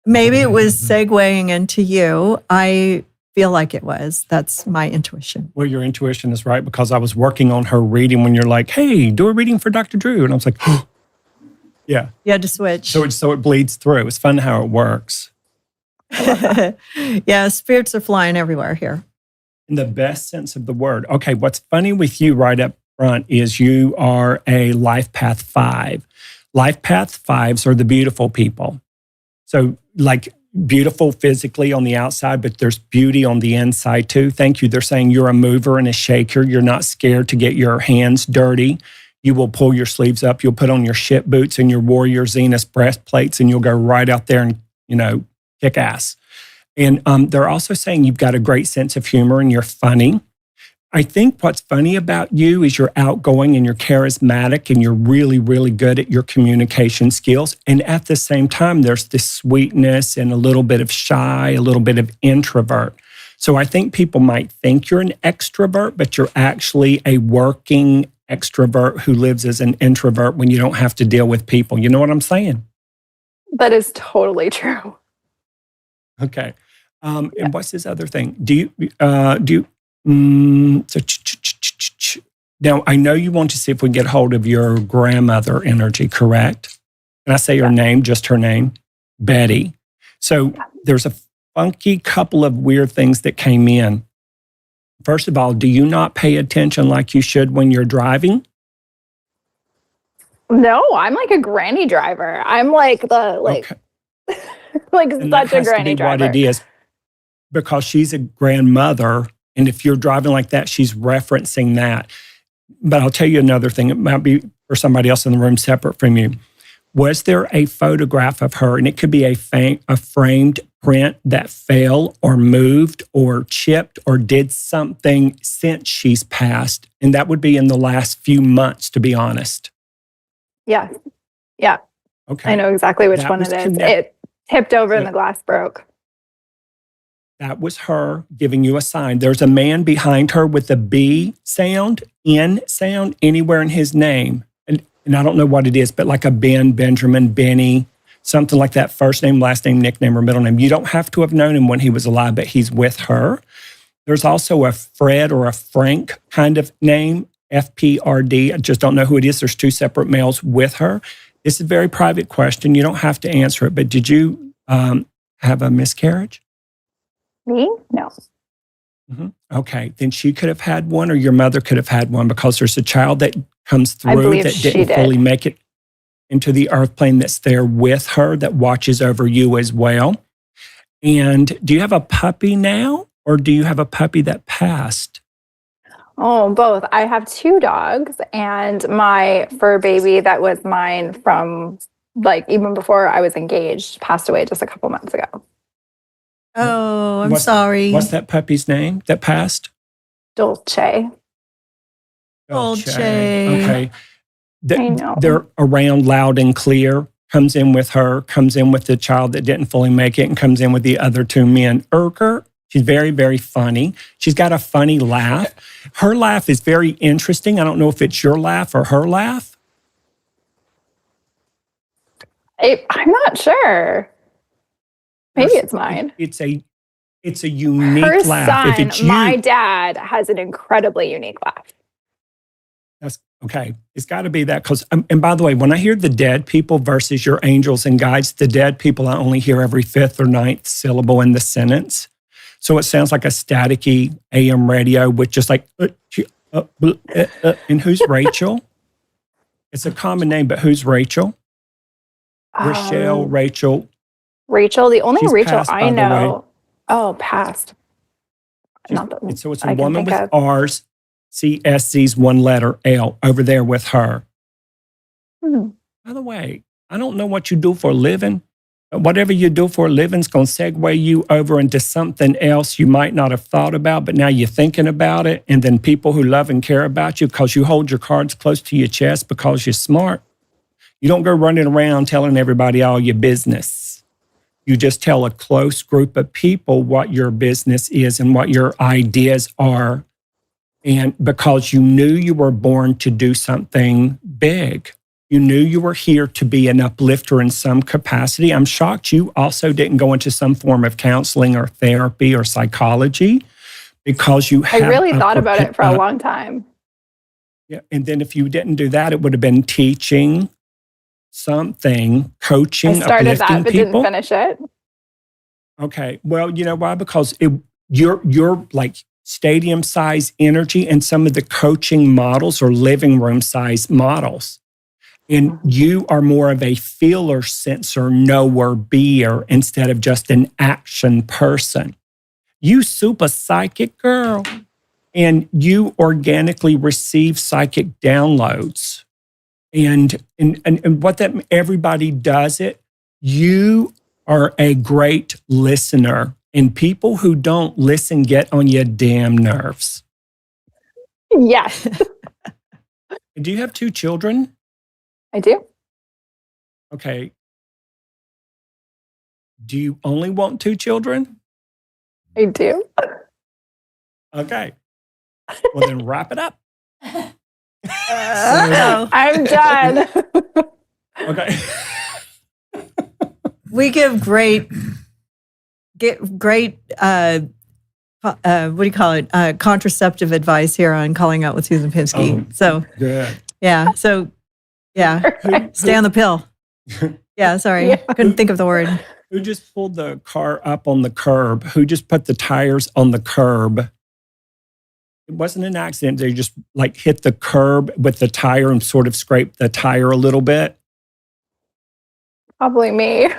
maybe it was segueing into you. I feel like it was. That's my intuition. Well, your intuition is right because I was working on her reading when you're like, hey, do a reading for Dr. Drew. And I was like, yeah. You had to switch. So it bleeds through. It's fun how it works. Yeah, spirits are flying everywhere here. In the best sense of the word. Okay, what's funny with you right up front is you are a life path 5. Life path 5s are the beautiful people. So like beautiful physically on the outside, but there's beauty on the inside too. Thank you. They're saying you're a mover and a shaker. You're not scared to get your hands dirty. You will pull your sleeves up. You'll put on your ship boots and your warrior Zenith breastplates, and you'll go right out there and, kick ass. And they're also saying you've got a great sense of humor and you're funny. I think what's funny about you is you're outgoing and you're charismatic and you're really, really good at your communication skills. And at the same time, there's this sweetness and a little bit of shy, a little bit of introvert. So I think people might think you're an extrovert, but you're actually a working extrovert who lives as an introvert when you don't have to deal with people. You know what I'm saying? That is totally true. Okay. And what's this other thing? Now, I know you want to see if we can get hold of your grandmother energy, correct? Can I say her name, just her name? Betty. So there's a funky couple of weird things that came in. First of all, do you not pay attention like you should when you're driving? No, I'm like a granny driver. I'm like like And that such a has to granny be what driver. it is, because she's a grandmother, and if you're driving like that, she's referencing that. But I'll tell you another thing. It might be for somebody else in the room separate from you. Was there a photograph of her, and it could be a framed print that fell or moved or chipped or did something since she's passed? And that would be in the last few months, to be honest. Yeah. Yeah. Okay. I know exactly which That one was it is. connect- It tipped over and Yeah. the glass broke. That was her giving you a sign. There's a man behind her with a B sound, N sound, anywhere in his name. And I don't know what it is, but like a Ben, Benjamin, Benny, something like that. First name, last name, nickname, or middle name. You don't have to have known him when he was alive, but he's with her. There's also a Fred or a Frank kind of name, FPRD. I just don't know who it is. There's two separate males with her. It's a very private question. You don't have to answer it, but did you have a miscarriage? Me? No. Okay, then she could have had one, or your mother could have had one, because there's a child that comes I through believe that she didn't did. fully make it into the earth plane, that's there with her, that watches over you as well. And do you have a puppy now, or do you have a puppy that passed? Oh, both. I have 2 dogs, and my fur baby that was mine from like even before I was engaged passed away just a couple months ago. Oh, I'm What's- sorry. What's that puppy's name that passed? Dolce. Dolce. Okay. I know. They're around loud and clear. Comes in with her, comes in with the child that didn't fully make it, and comes in with the other 2 men. Urker, she's very, very funny. She's got a funny laugh. Her laugh is very interesting. I don't know if it's your laugh or her laugh. I'm not sure. Maybe it's mine. It's a unique Her laugh. If son, it's you, my dad, has an incredibly unique laugh. that's okay. It's got to be that, because. And by the way, when I hear the dead people versus your angels and guides, the dead people I only hear every 5th or 9th syllable in the sentence, so it sounds like a staticky AM radio with just like. And who's Rachel? It's a common name, but who's Rachel? Rochelle, Rachel. Rachel, the only She's Rachel passed, by I the know. Oh, passed. Not that So it's a I can woman think with of. R's, CSC's one letter L over there with her. Hmm. By the way, I don't know what you do for a living, but whatever you do for a living is going to segue you over into something else you might not have thought about, but now you're thinking about it. And then people who love and care about you, because you hold your cards close to your chest because you're smart. You don't go running around telling everybody all your business. You just tell a close group of people what your business is and what your ideas are. And because you knew you were born to do something big, you knew you were here to be an uplifter in some capacity. I'm shocked you also didn't go into some form of counseling or therapy or psychology, because you I have really thought about it for a long time. Yeah, and then if you didn't do that, it would have been teaching something, coaching, I started uplifting that, but people. didn't finish it. Okay. Well, you know why? Because you're like stadium size energy, and some of the coaching models are living room size models. And you are more of a feeler, sensor, knower, beer instead of just an action person. You super psychic girl, and you organically receive psychic downloads. And what that, everybody does it. You are a great listener, and people who don't listen get on your damn nerves. Yes, Do you have 2 children? I do. Okay. Do you only want 2 children? I do. Okay. Well, then wrap it up. I'm done. Okay. We give great great. What do you call it? Contraceptive advice here on Calling Out with Susan Pinsky. So good. Yeah. So yeah, stay on the pill. Yeah. Sorry, Yeah. couldn't think of the word. Who just pulled the car up on the curb? Who just put the tires on the curb? It wasn't an accident. They just like hit the curb with the tire and sort of scraped the tire a little bit. Probably me.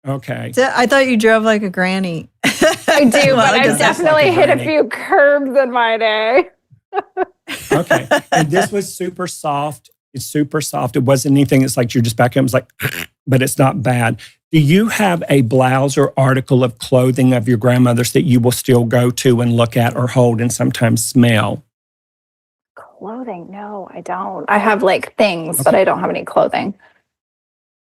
Okay. So I thought you drove like a granny. I do, Well, but I I've guess that's definitely like a hit a granny. few curbs in my day. Okay. And this was super soft. It's super soft. It wasn't anything. It's like you're just back up. It's like, but it's not bad. Do you have a blouse or article of clothing of your grandmother's that you will still go to and look at or hold and sometimes smell? Clothing? No, I don't. I have like things, but Okay. I don't have any clothing.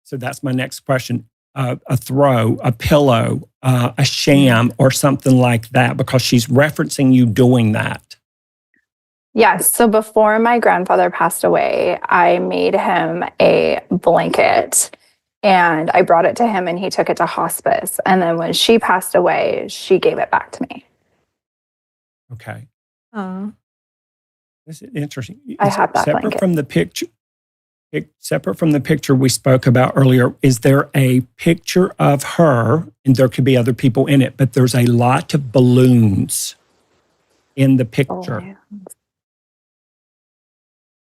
So that's my next question. A throw, a pillow, a sham, or something like that, because she's referencing you doing that. Yes. So before my grandfather passed away, I made him a blanket and I brought it to him and he took it to hospice. And then when she passed away, she gave it back to me. Okay. Oh, This is interesting. I have that separate blanket. from the picture. Separate from the picture we spoke about earlier, is there a picture of her, and there could be other people in it, but there's a lot of balloons in the picture. yeah.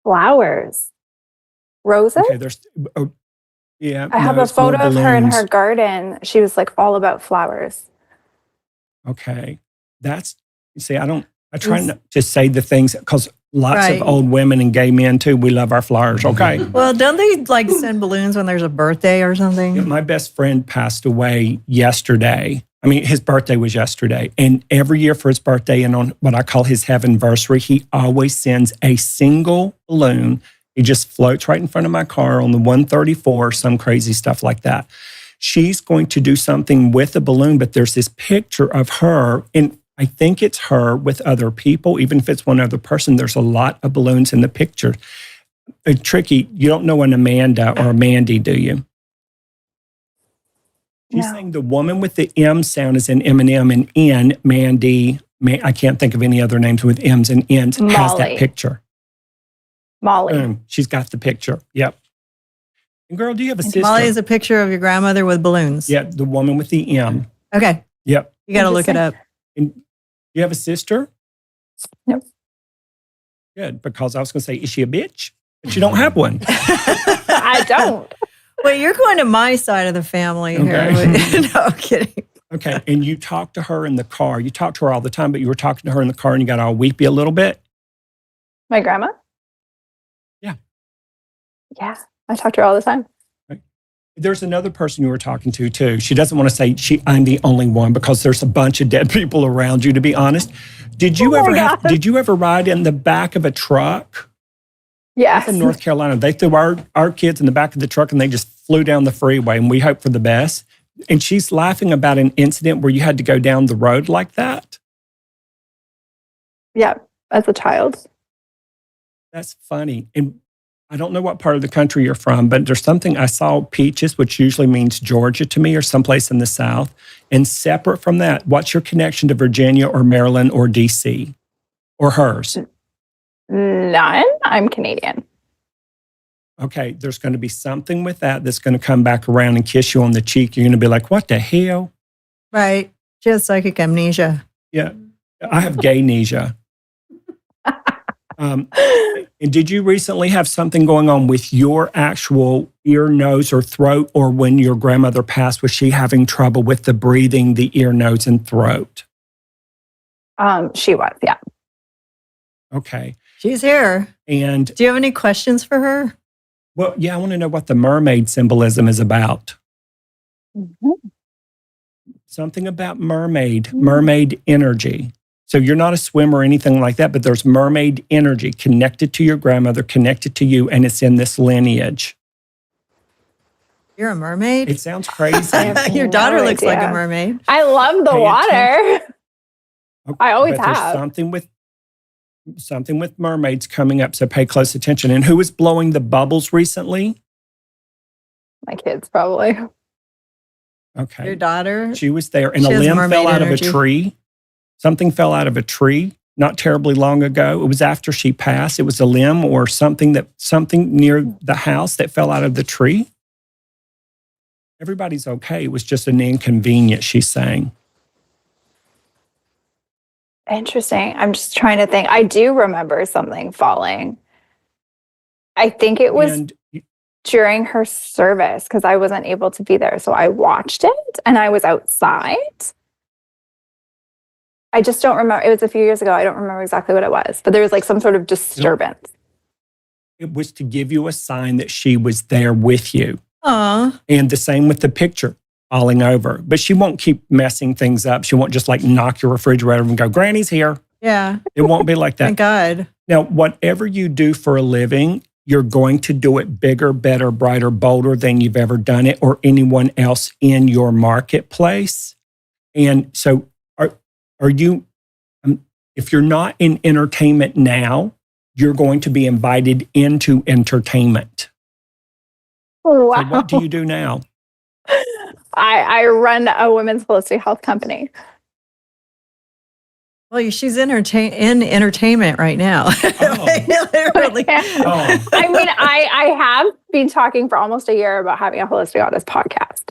Flowers. Roses? Okay, there's, yeah. I have no, a it's more photo of her in her balloons. garden. She was like all about flowers. Okay, that's, you see, I try not to say the things, because lots Right. of old women and gay men too, we love our flowers, okay? well, don't they like send balloons when there's a birthday or something? My best friend passed away yesterday. I mean, his birthday was yesterday. And every year for his birthday and on what I call his heavenversary, he always sends a single balloon. It just floats right in front of my car on the 134, some crazy stuff like that. She's going to do something with a balloon, but there's this picture of her, and I think it's her with other people. Even if it's one other person, there's a lot of balloons in the picture. Tricky, you don't know an Amanda or a Mandy, do you? She's No. saying the woman with the M sound is in Eminem, and N, Mandy, I can't think of any other names with M's and N's, has that Molly. picture. Molly. Boom, she's got the picture. Yep. And girl, do you have a sister? Molly is a picture of your grandmother with balloons. Yeah, the woman with the M. Okay, Yep. you got to look it up. And you have a sister? Nope. Good, because I was going to say, is she a bitch? But you don't have one. I don't. Wait, you're going to my side of the family here. Okay. No, I'm kidding. Okay, and you talk to her in the car. You talk to her all the time, but you were talking to her in the car and you got all weepy a little bit. My grandma? Yeah. Yeah. I talk to her all the time. There's another person you were talking to too. She doesn't want to say I'm the only one, because there's a bunch of dead people around you, to be honest. Did you did you ever ride in the back of a truck? Yes. In North Carolina, they threw our kids in the back of the truck and they just flew down the freeway, and we hope for the best. And she's laughing about an incident where you had to go down the road like that. Yeah. As a child. That's funny. And I don't know what part of the country you're from, but there's something I saw, Peaches, which usually means Georgia to me, or someplace in the South. And separate from that, what's your connection to Virginia or Maryland or DC or hers? None. I'm Canadian. Okay, there's going to be something with that that's going to come back around and kiss you on the cheek. You're going to be like, what the hell? Right. She has psychic amnesia. Yeah, I have gay-nesia. And did you recently have something going on with your actual ear, nose, or throat? Or when your grandmother passed, was she having trouble with the breathing, the ear, nose, and throat? She was, yeah. Okay. She's here. And, Do you have any questions for her? well, yeah, I want to know what the mermaid symbolism is about. Mhm. Something about mermaid energy. So you're not a swimmer or anything like that, but there's mermaid energy connected to your grandmother, connected to you, and it's in this lineage. You're a mermaid? It sounds crazy. I have Your daughter no looks like a idea. mermaid. I love the Pay water. I always But there's have. something with mermaids coming up, so pay close attention. And who was blowing the bubbles recently? My kids, probably. Okay. Your daughter? She was there, and She a has limb mermaid fell out energy. of a tree. Something fell out of a tree not terribly long ago. It was after she passed. It was a limb or something near the house that fell out of the tree. Everybody's okay. It was just an inconvenience, she's saying. Interesting. I'm just trying to think. I do remember something falling. I think it was And during her service because I wasn't able to be there. So I watched it and I was outside. I just don't remember. It was a few years ago. I don't remember exactly what it was, but there was like some sort of disturbance. it was to give you a sign that she was there with you. Aw. And the same with the picture falling over. But she won't keep messing things up. She won't just like knock your refrigerator and go, Granny's here. Yeah. It won't be like that. Thank God. Now, whatever you do for a living, you're going to do it bigger, better, brighter, bolder than you've ever done it or anyone else in your marketplace. And so are you, if you're not in entertainment now, you're going to be invited into entertainment. Wow. So what do you do now? I run a women's holistic health company. Well, she's in entertainment right now. Literally. Oh. I mean, I have been talking for almost a year about having a holistic goddess podcast.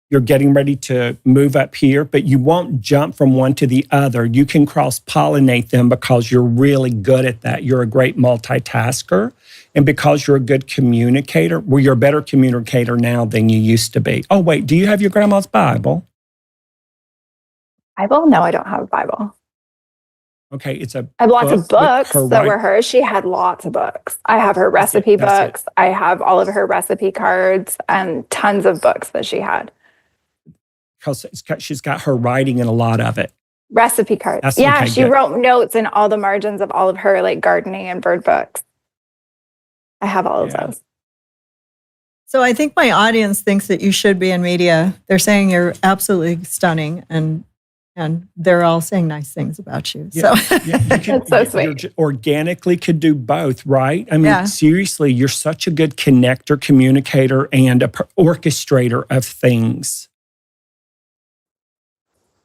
You're getting ready to move up here, but you won't jump from one to the other. You can cross-pollinate them because you're really good at that. You're a great multitasker. And because you're a good communicator, well, you're a better communicator now than you used to be. Oh, wait, do you have your grandma's Bible? Bible? No, I don't have a Bible. Okay, it's a I have lots of book books with her that were writing. hers. She had lots of books. I have her recipe That's it. books. I have all of her recipe cards and tons of books that she had. Because she's got her writing in a lot of it. Recipe cards. That's Yeah, okay, she good. wrote notes in all the margins of all of her like gardening and bird books. I have all of Yeah. those. So I think my audience thinks that you should be in media. They're saying you're absolutely stunning, and they're all saying nice things about you. Yeah. So Yeah, you can, That's so you sweet. organically could do both, right? I mean, Yeah. seriously, you're such a good connector, communicator, and orchestrator of things.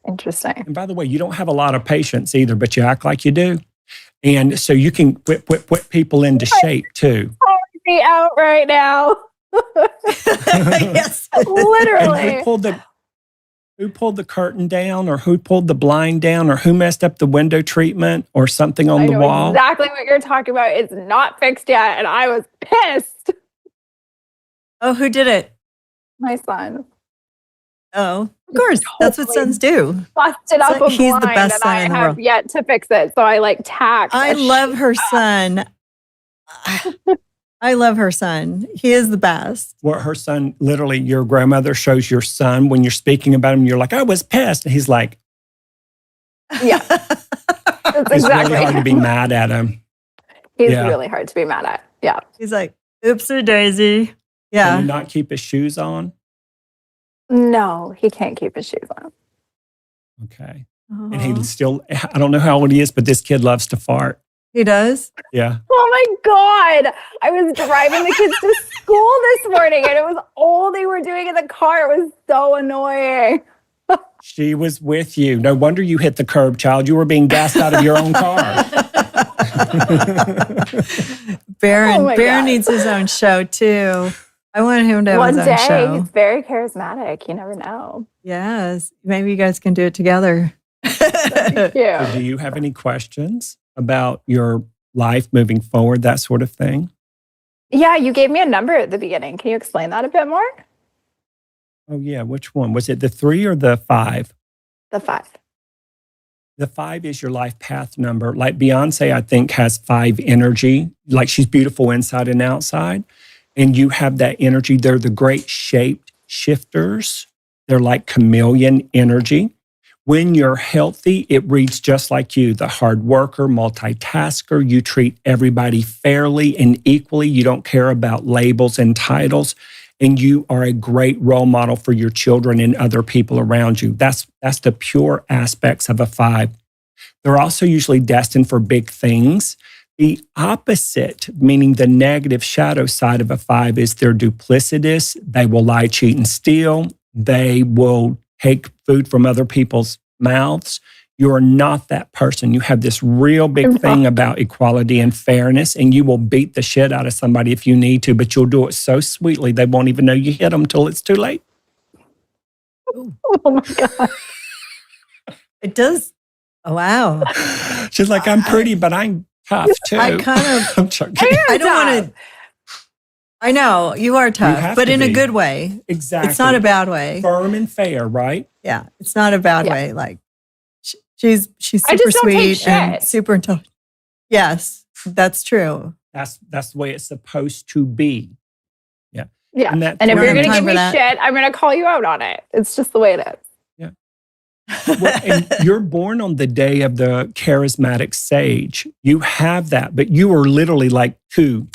Interesting. And by the way, you don't have a lot of patience either, but you act like you do. And so you can whip people into shape too. Be out right now. yes. And Literally. who pulled the curtain down, or who pulled the blind down, or who messed up the window treatment or something on I the know wall? exactly what you're talking about. It's not fixed yet, and I was pissed. Oh, who did it? My son Oh, of course. That's what sons do. busted up So a he's the blind, best and son I in the have world. yet to fix it. So I like tacked. I a love her son. I love her son. He is the best. Well, her son, literally, your grandmother shows your son when you're speaking about him, you're like, I was pissed. And he's like, Yeah, that's it's exactly. really hard to be mad at him. He's Yeah. really hard to be mad at. Yeah. He's like, oopsie daisy. Can Yeah. you not keep his shoes on? No, he can't keep his shoes on. Okay. Uh-huh. And he still, I don't know how old he is, but this kid loves to fart. He does. Yeah. Oh my God. I was driving the kids to school this morning and it was all they were doing in the car. It was so annoying. She was with you. No wonder you hit the curb, child. You were being gassed out of your own car. Baron Oh my Baron God. needs his own show too. I want him to have One his day, own show. he's very charismatic. You never know. Yes. Maybe you guys can do it together. Thank you. So do you have any questions about your life moving forward, that sort of thing? Yeah, you gave me a number at the beginning. Can you explain that a bit more? Oh, yeah. Which one? Was it the 3 or the 5? The 5. The 5 is your life path number. Like Beyonce, I think, has 5 energy. Like she's beautiful inside and outside. And you have that energy. They're the great shaped shifters. They're like chameleon energy. When you're healthy, it reads just like you, the hard worker, multitasker. You treat everybody fairly and equally. You don't care about labels and titles. And you are a great role model for your children and other people around you. That's the pure aspects of a 5. They're also usually destined for big things The opposite, meaning the negative shadow side of a 5, is they're duplicitous. They will lie, cheat, and steal. They will take food from other people's mouths. You are not that person. You have this real big thing about equality and fairness, and you will beat the shit out of somebody if you need to, but you'll do it so sweetly they won't even know you hit them till it's too late. Oh my God. It does. Oh, wow. She's like, I'm pretty, but I'm tough too. I kind of, I'm joking. I don't want to. I know you are tough, but in a good way. Exactly. It's not a bad way. Firm and fair, right? Yeah, it's not a bad way. Like she's I super just don't take sweet and shit. super intelligent. Yes, that's true. That's the way it's supposed to be. Yeah. Yeah. And, And if we're you're going to time give for me that. shit, I'm going to call you out on it. It's just the way it is. and you're born on the day of the charismatic sage. You have that, but you are literally like two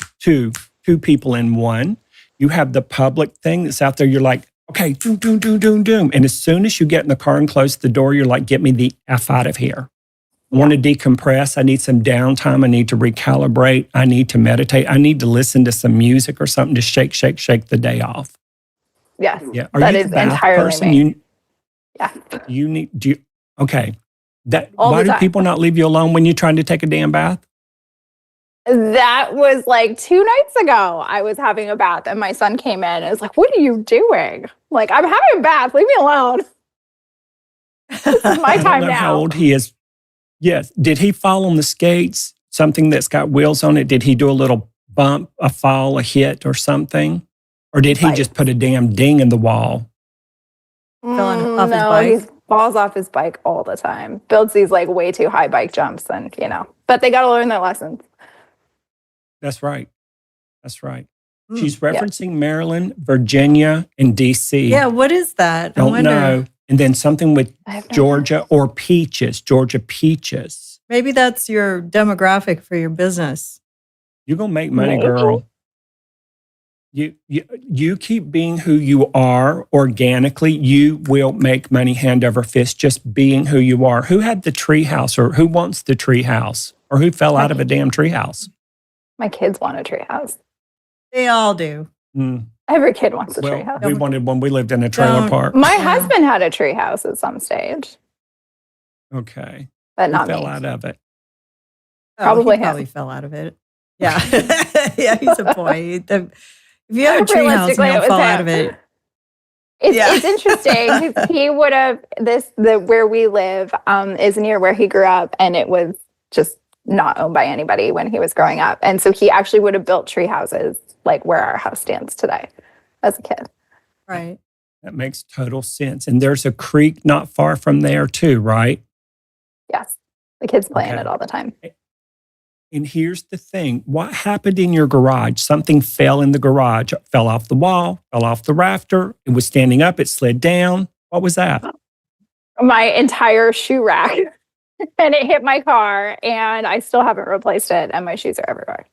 people in one. You have the public thing that's out there. You're like, okay, doom, doom, doom, doom, doom. And as soon as you get in the car and close the door, you're like, get me the F out of here. I want to decompress. I need some downtime. I need to recalibrate. I need to meditate. I need to listen to some music or something to shake the day off. Yes. Yeah. Are That you is the bath entirely person? me. Yeah. Okay. All Why the do time. people not leave you alone when you're trying to take a damn bath? That was like 2 nights ago. I was having a bath and my son came in and was like, what are you doing? Like, I'm having a bath. Leave me alone. This is my I don't time know now. how old he is. Yes. Did he fall on the skates? Something that's got wheels on it? Did he do a little bump, a fall, a hit or something? Or did he just put a damn ding in the wall? Fell off his No, bike? he falls off his bike all the time. Builds these like way too high bike jumps and, but they got to learn their lessons. That's right. That's right. Mm. She's referencing Maryland, Virginia, and D.C. Yeah, what is that? I Don't wonder. know. And then something with I have no Georgia or peaches, Georgia peaches. Maybe that's your demographic for your business. You're going to make money, Maybe. girl. You keep being who you are organically, you will make money hand over fist just being who you are. Who had the tree house or who wants the tree house or who fell out of a damn tree house? My kids want a treehouse. They all do. Every kid wants a Well, treehouse. we wanted one. We lived in a trailer Don't. park. My Yeah. husband had a treehouse at some stage, Okay. but Who not fell me. out of it? Probably he him. probably fell out of it. Yeah. Yeah, he's a boy. If you have a tree house, you Realistically, it don't was fall him. out of it. It's interesting. 'Cause he would have where we live is near where he grew up, and it was just not owned by anybody when he was growing up. And so he actually would have built tree houses like where our house stands today as a kid. Right. That makes total sense. And there's a creek not far from there too, right? Yes. The kids play in Okay. it all the time. And here's the thing. What happened in your garage? Something fell in the garage, fell off the wall, fell off the rafter. It was standing up. It slid down. What was that? My entire shoe rack. And it hit my car, and I still haven't replaced it, and my shoes are everywhere.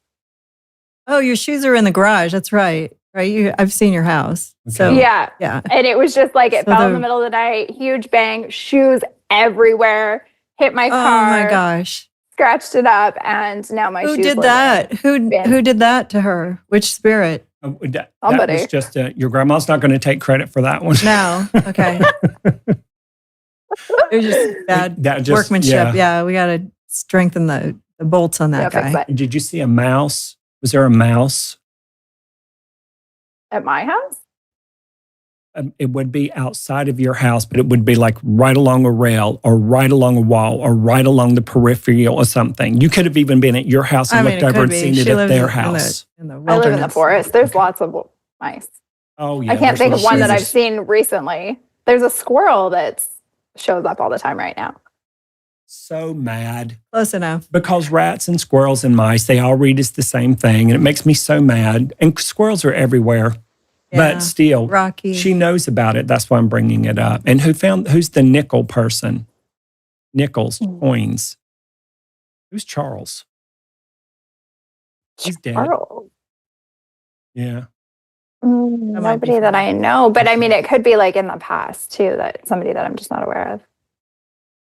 Oh, your shoes are in the garage. That's right. Right. I've seen your house. So Okay. Yeah. yeah. And it was just like it So fell in the the- middle of the night, huge bang, shoes everywhere, hit my Oh car, my gosh. scratched it up, and now my Who shoes did live in that? bin. Who did that to her? Which spirit? That Somebody. was just your grandma's not going to take credit for that one. No. Okay. It was just bad That just- workmanship. Yeah. We got to strengthen the bolts on that Yeah, fix guy. it. Did you see a mouse? Was there a mouse? At my house? It would be outside of your house, but it would be like right along a rail or right along a wall or right along the peripheral or something. You could have even been at your house and I mean, looked it over could and be. seen She it at lives their in house. the I live in the wilderness. forest. There's lots of mice. Oh, yeah. I can't there's think of little one that I've critters. seen recently. There's a squirrel that shows up all the time right now. So mad. Close enough. Because rats and squirrels and mice, they all read as the same thing. And it makes me so mad. And squirrels are everywhere. Yeah. But still, Rocky. she knows about it. That's why I'm bringing it up. And who's the nickel person? Nickels, coins. Who's Charles? He's dead. Squirrel. Yeah. might be Nobody that fun. I know, but I mean, it could be like in the past too, that somebody that I'm just not aware of.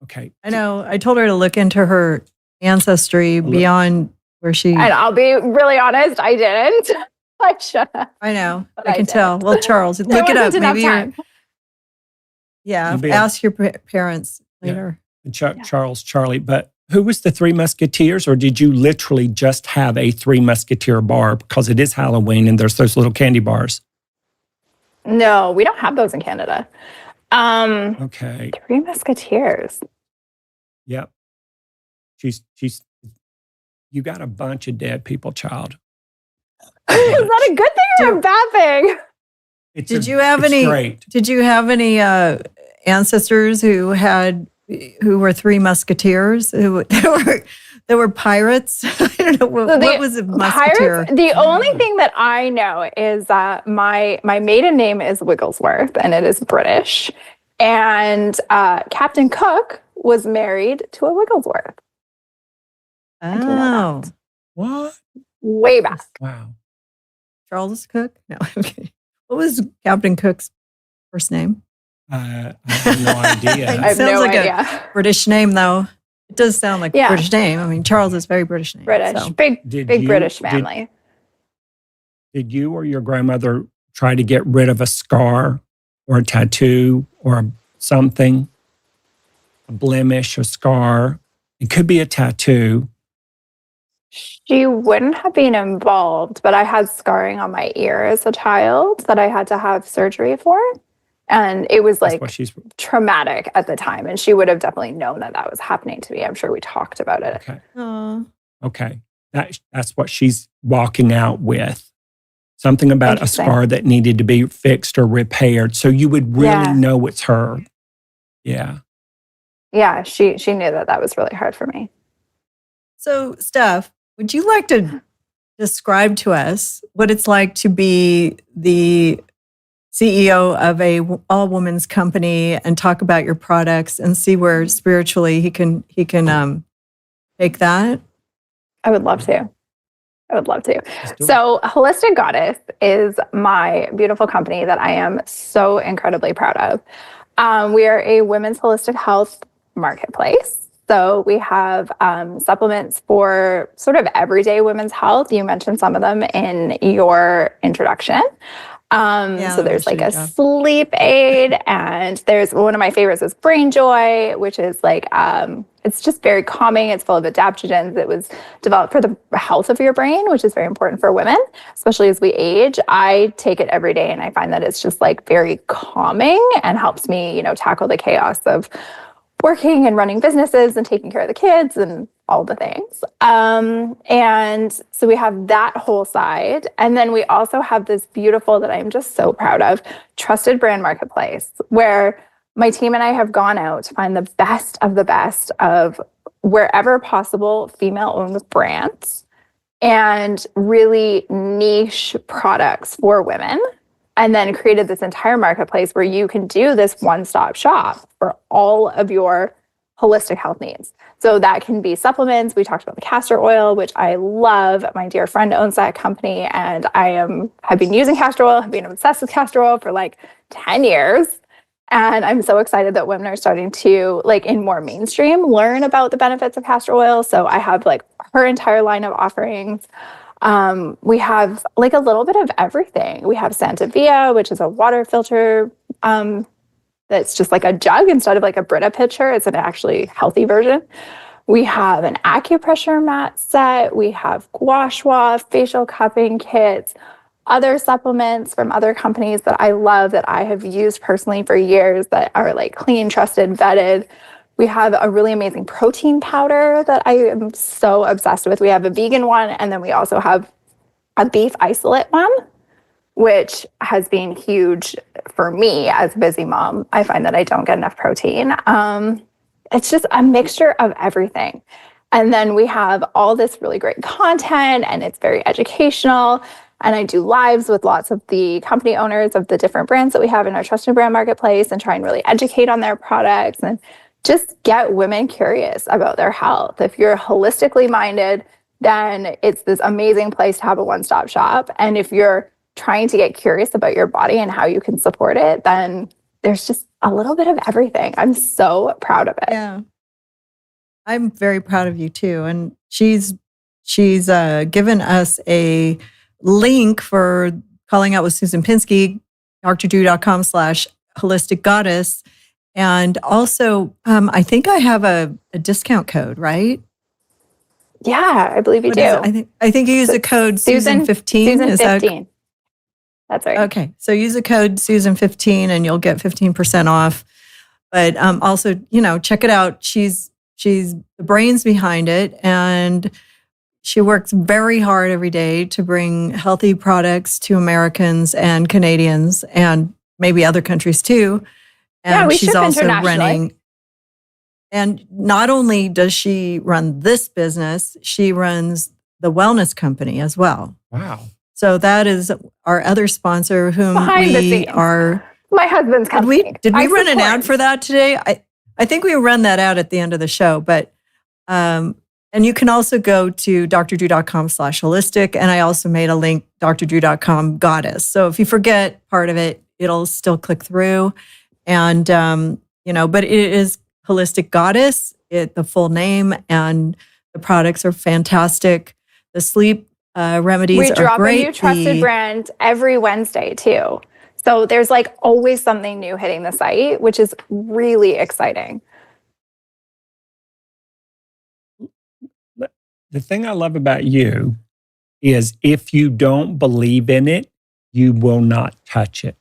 Okay. I know. I told her to look into her ancestry Look. beyond where she. And I'll be really honest, I didn't. I should have. I know. But I can did. tell. Well, Charles, There look it up. wasn't enough Maybe time. yeah. Maybe Ask your parents Yeah. later. Charles, Charlie, but who was the Three Musketeers, or did you literally just have a Three Musketeer bar because it is Halloween and there's those little candy bars? No, we don't have those in Canada. Okay. Three Musketeers. Yep. She's. You got a bunch of dead people, child. Is that a good thing or a bad thing? Did you have any? Great. Did you have any ancestors who were Three Musketeers who they were pirates? I don't know what was a musketeer. Pirates, the only thing that I know is that my maiden name is Wigglesworth, and it is British. And Captain Cook was married to a Wigglesworth. I do know that. What? Way back. Wow. Charles Cook? No. Okay. What was Captain Cook's first name? I have no idea. I have Sounds no like idea. a British name, though. It does sound like a British name. I mean, Charles is very British name. British, so. big British did- family. Did you or your grandmother try to get rid of a scar or a tattoo or something? A blemish, a scar? It could be a tattoo. She wouldn't have been involved, but I had scarring on my ear as a child that I had to have surgery for. And it was That's like what she's. traumatic at the time. And she would have definitely known that that was happening to me. I'm sure we talked about it. Okay. Aw. Okay. That's what she's walking out with. Something about a Interesting. scar that needed to be fixed or repaired. So you would really Yeah. know it's her. Yeah. Yeah, she knew that that was really hard for me. So, Steph, would you like to describe to us what it's like to be the CEO of a all women's company and talk about your products and see where spiritually he can take that? I would love to. I would love to. Let's do it. So, Holistic Goddess is my beautiful company that I am so incredibly proud of. We are a women's holistic health marketplace. So, we have supplements for sort of everyday women's health. You mentioned some of them in your introduction. So there's like a sleep aid, and there's one of my favorites is Brain Joy, which is like, it's just very calming. It's full of adaptogens. It was developed for the health of your brain, which is very important for women, especially as we age. I take it every day, and I find that it's just like very calming and helps me, tackle the chaos of working and running businesses and taking care of the kids and all the things. And so we have that whole side. And then we also have this beautiful, that I'm just so proud of, trusted brand marketplace, where my team and I have gone out to find the best of wherever possible female-owned brands and really niche products for women. And then created this entire marketplace where you can do this one-stop shop for all of your holistic health needs. So that can be supplements. We talked about the castor oil, which I love. My dear friend owns that company, and have been using castor oil, have been obsessed with castor oil for like 10 years. And I'm so excited that women are starting to, like, in more mainstream, learn about the benefits of castor oil. So I have like her entire line of offerings. We have like a little bit of everything. We have Santa Via, which is a water filter that's just like a jug instead of like a Brita pitcher. It's an actually healthy version. We have an acupressure mat set. We have gua sha, facial cupping kits, other supplements from other companies that I love, that I have used personally for years, that are like clean, trusted, vetted. We have a really amazing protein powder that I am so obsessed with. We have a vegan one, and then we also have a beef isolate one, which has been huge for me as a busy mom. I find that I don't get enough protein. It's just a mixture of everything. And then we have all this really great content, and it's very educational. And I do lives with lots of the company owners of the different brands that we have in our trusted brand marketplace, and try and really educate on their products and just get women curious about their health. If you're holistically minded, then it's this amazing place to have a one-stop shop. And if you're trying to get curious about your body and how you can support it, then there's just a little bit of everything. I'm so proud of it. Yeah. I'm very proud of you too. And she's she's given us a link for Calling Out with Susan Pinsky, drdrew.com/holistic goddess. And also, I think I have a discount code, right? Yeah, I believe you What do. is it? I think you use the code Susan15. Susan 15. That's right. Okay. So use the code Susan15 and you'll get 15% off. But also, check it out. She's the brains behind it, and she works very hard every day to bring healthy products to Americans and Canadians and maybe other countries too. And we she's ship also internationally. running. And not only does she run this business, she runs the wellness company as well. Wow. So that is our other sponsor, whom Behind the we scenes. are. My husband's company. Did we I run an support. ad for that today? I think we run that out at the end of the show, but and you can also go to drdrew.com/holistic, and I also made a link, drdrew.com goddess. So if you forget part of it, it'll still click through, and but it is Holistic Goddess, the full name, and the products are fantastic. The sleep remedies We are drop great. a new trusted brand every Wednesday too. So there's like always something new hitting the site, which is really exciting. The thing I love about you is if you don't believe in it, you will not touch it.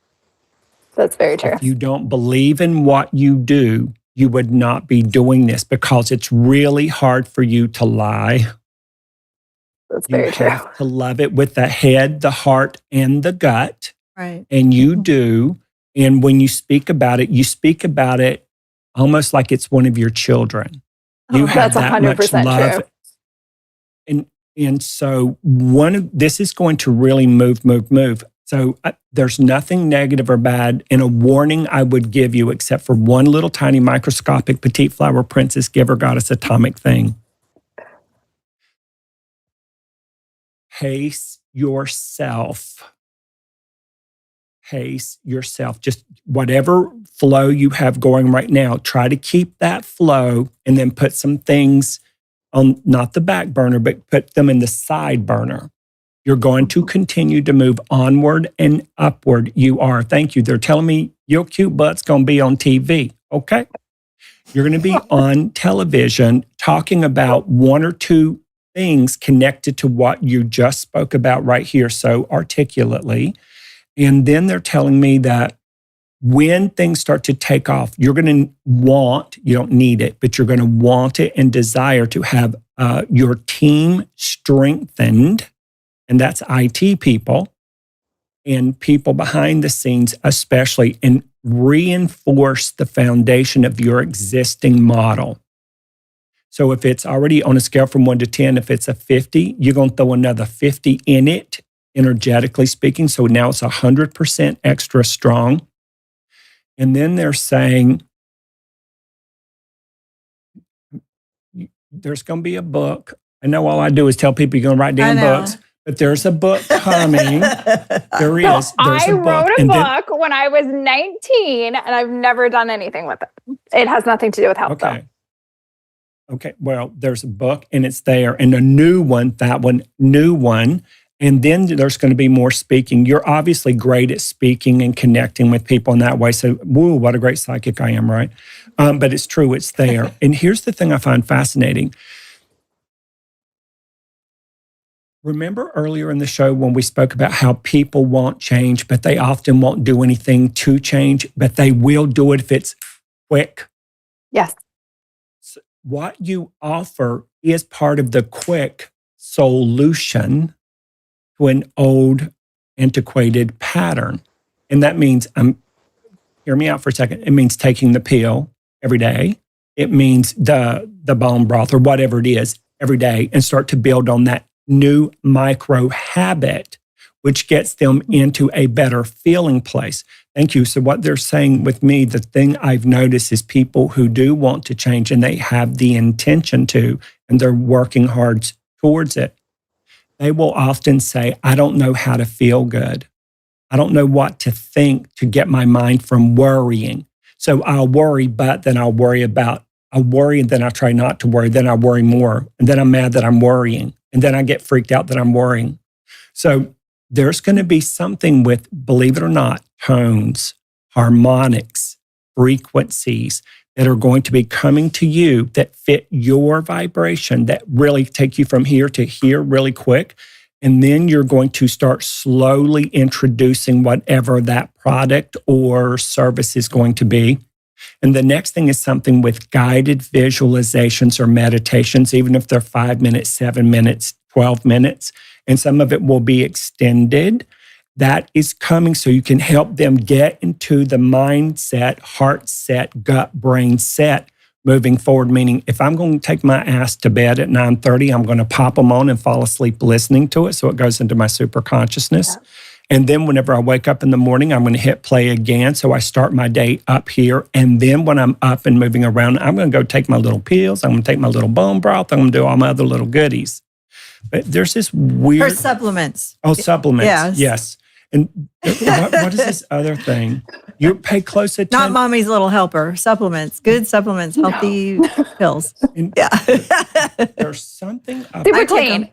That's very true. If you don't believe in what you do, you would not be doing this, because it's really hard for you to lie. That's You very true. have to love it with the head, the heart, and the gut. Right. And you do. And when you speak about it almost like it's one of your children. You have That's that much 100% love. true. And so this is going to really move. So there's nothing negative or bad. And a warning I would give you, except for one little tiny microscopic petite flower princess giver goddess atomic thing. Pace yourself. Just whatever flow you have going right now, try to keep that flow, and then put some things on, not the back burner, but put them in the side burner. You're going to continue to move onward and upward. You are. Thank you. They're telling me your cute butt's going to be on TV. Okay. You're going to be on television talking about one or two things connected to what you just spoke about right here so articulately. And then they're telling me that when things start to take off, you're going to want, you don't need it, but you're going to want it and desire to have your team strengthened. And that's IT people and people behind the scenes, especially, and reinforce the foundation of your existing model. So if it's already on a scale from 1 to 10, if it's a 50, you're going to throw another 50 in it, energetically speaking. So now it's 100% extra strong. And then they're saying, there's going to be a book. I know all I do is tell people you're going to write down books, but there's a book coming. There is. So There's I a book. wrote a And book when I was 19, and I've never done anything with it. It has nothing to do with health, though. Okay. Well, there's a book, and it's there, and a new one, new one. And then there's going to be more speaking. You're obviously great at speaking and connecting with people in that way. So, woo, what a great psychic I am, right? But it's true, it's there. And here's the thing I find fascinating. Remember earlier in the show when we spoke about how people want change, but they often won't do anything to change, but they will do it if it's quick? Yes. So what you offer is part of the quick solution to an old, antiquated pattern. And that means, hear me out for a second, it means taking the pill every day. It means the bone broth or whatever it is every day, and start to build on that new micro habit, which gets them into a better feeling place. Thank you. So what they're saying with me, the thing I've noticed is people who do want to change and they have the intention to, and they're working hard towards it, they will often say, I don't know how to feel good. I don't know what to think to get my mind from worrying. So I'll worry, but then I'll worry and then I try not to worry. Then I worry more. And then I'm mad that I'm worrying. And then I get freaked out that I'm worrying. So there's going to be something with, believe it or not, tones, harmonics, frequencies that are going to be coming to you that fit your vibration, that really take you from here to here really quick. And then you're going to start slowly introducing whatever that product or service is going to be. And the next thing is something with guided visualizations or meditations, even if they're 5 minutes, 7 minutes, 12 minutes, and some of it will be extended. That is coming so you can help them get into the mindset, heart set, gut, brain set moving forward. Meaning, if I'm going to take my ass to bed at 9:30, I'm going to pop them on and fall asleep listening to it so it goes into my super consciousness. Yeah. And then whenever I wake up in the morning, I'm going to hit play again. So I start my day up here. And then when I'm up and moving around, I'm going to go take my little pills. I'm going to take my little bone broth. I'm going to do all my other little goodies. But there's this weird... Or supplements. Oh, supplements. Yes. Yes. And what is this other thing? You pay close attention. Not mommy's little helper. Supplements. Good supplements. Healthy pills. Yeah. There's something... Super clean.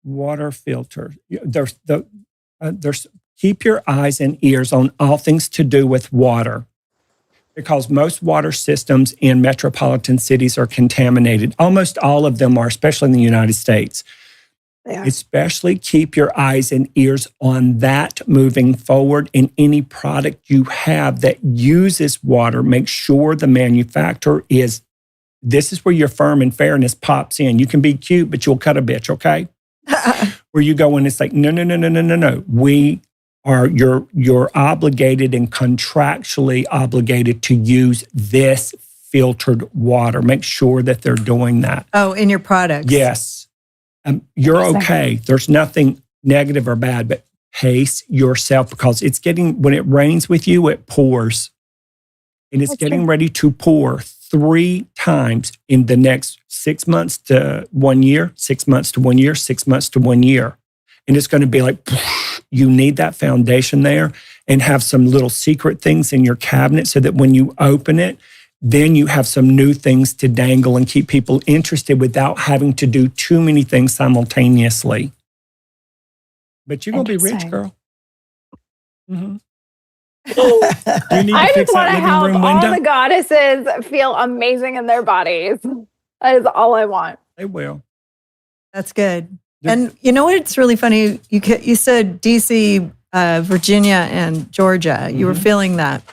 Water filter. There's keep your eyes and ears on all things to do with water, because most water systems in metropolitan cities are contaminated. Almost all of them are, especially in the United States. Especially keep your eyes and ears on that moving forward. In any product you have that uses water, make sure the manufacturer is, this is where your firm and fairness pops in. You can be cute, but you'll cut a bitch, okay? Where you go and it's like, no. We are, you're obligated and contractually obligated to use this filtered water. Make sure that they're doing that. Oh, in your products. Yes. You're okay. There's nothing negative or bad, but pace yourself, because it's getting, when it rains with you, it pours. And it's getting ready to pour 3 times in the next 6 months to 1 year, 6 months to 1 year, 6 months to 1 year. And it's going to be like, you need that foundation there, and have some little secret things in your cabinet so that when you open it, then you have some new things to dangle and keep people interested without having to do too many things simultaneously. But you're going to be rich, girl. Mm-hmm. I just want to help all the goddesses feel amazing in their bodies. That is all I want. They will. That's good. And you know what's really funny? You said DC, Virginia, and Georgia. You were feeling that.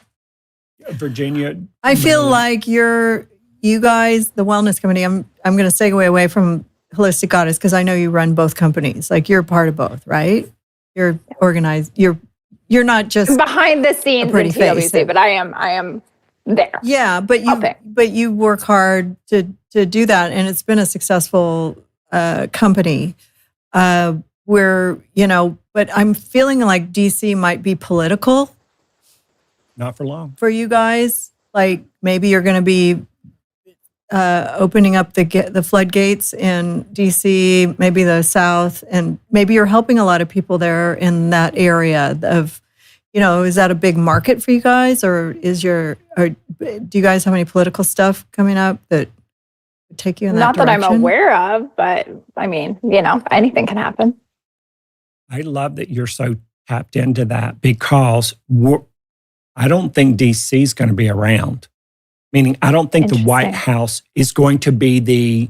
Virginia. I feel like you guys, the wellness company, I'm going to segue away from Holistic Goddess because I know you run both companies. Like you're part of both, right? You're organized. You're not just behind the scenes in TWC, but I am there. Yeah, but you work hard to do that, and it's been a successful company. Where but I'm feeling like DC might be political. Not for long. For you guys, like maybe you're going to be opening up the floodgates in DC, maybe the South, and maybe you're helping a lot of people there in that area of, is that a big market for you guys, or do you guys have any political stuff coming up that would take you in that direction? Not that I'm aware of, but I mean, anything can happen. I love that you're so tapped into that, because I don't think DC is going to be around. Meaning, I don't think the White House is going to be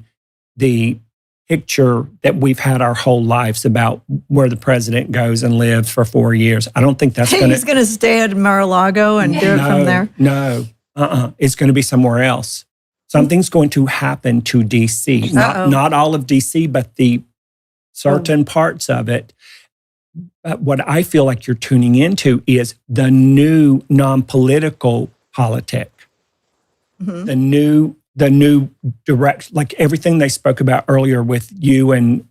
the picture that we've had our whole lives about where the president goes and lives for 4 years. I don't think that's going to... He's going to stay at Mar-a-Lago and do it from there? No. It's going to be somewhere else. Something's going to happen to DC. Not all of DC, but the certain parts of it. But what I feel like you're tuning into is the new non-political politic. Mm-hmm. The new direct, like everything they spoke about earlier with you and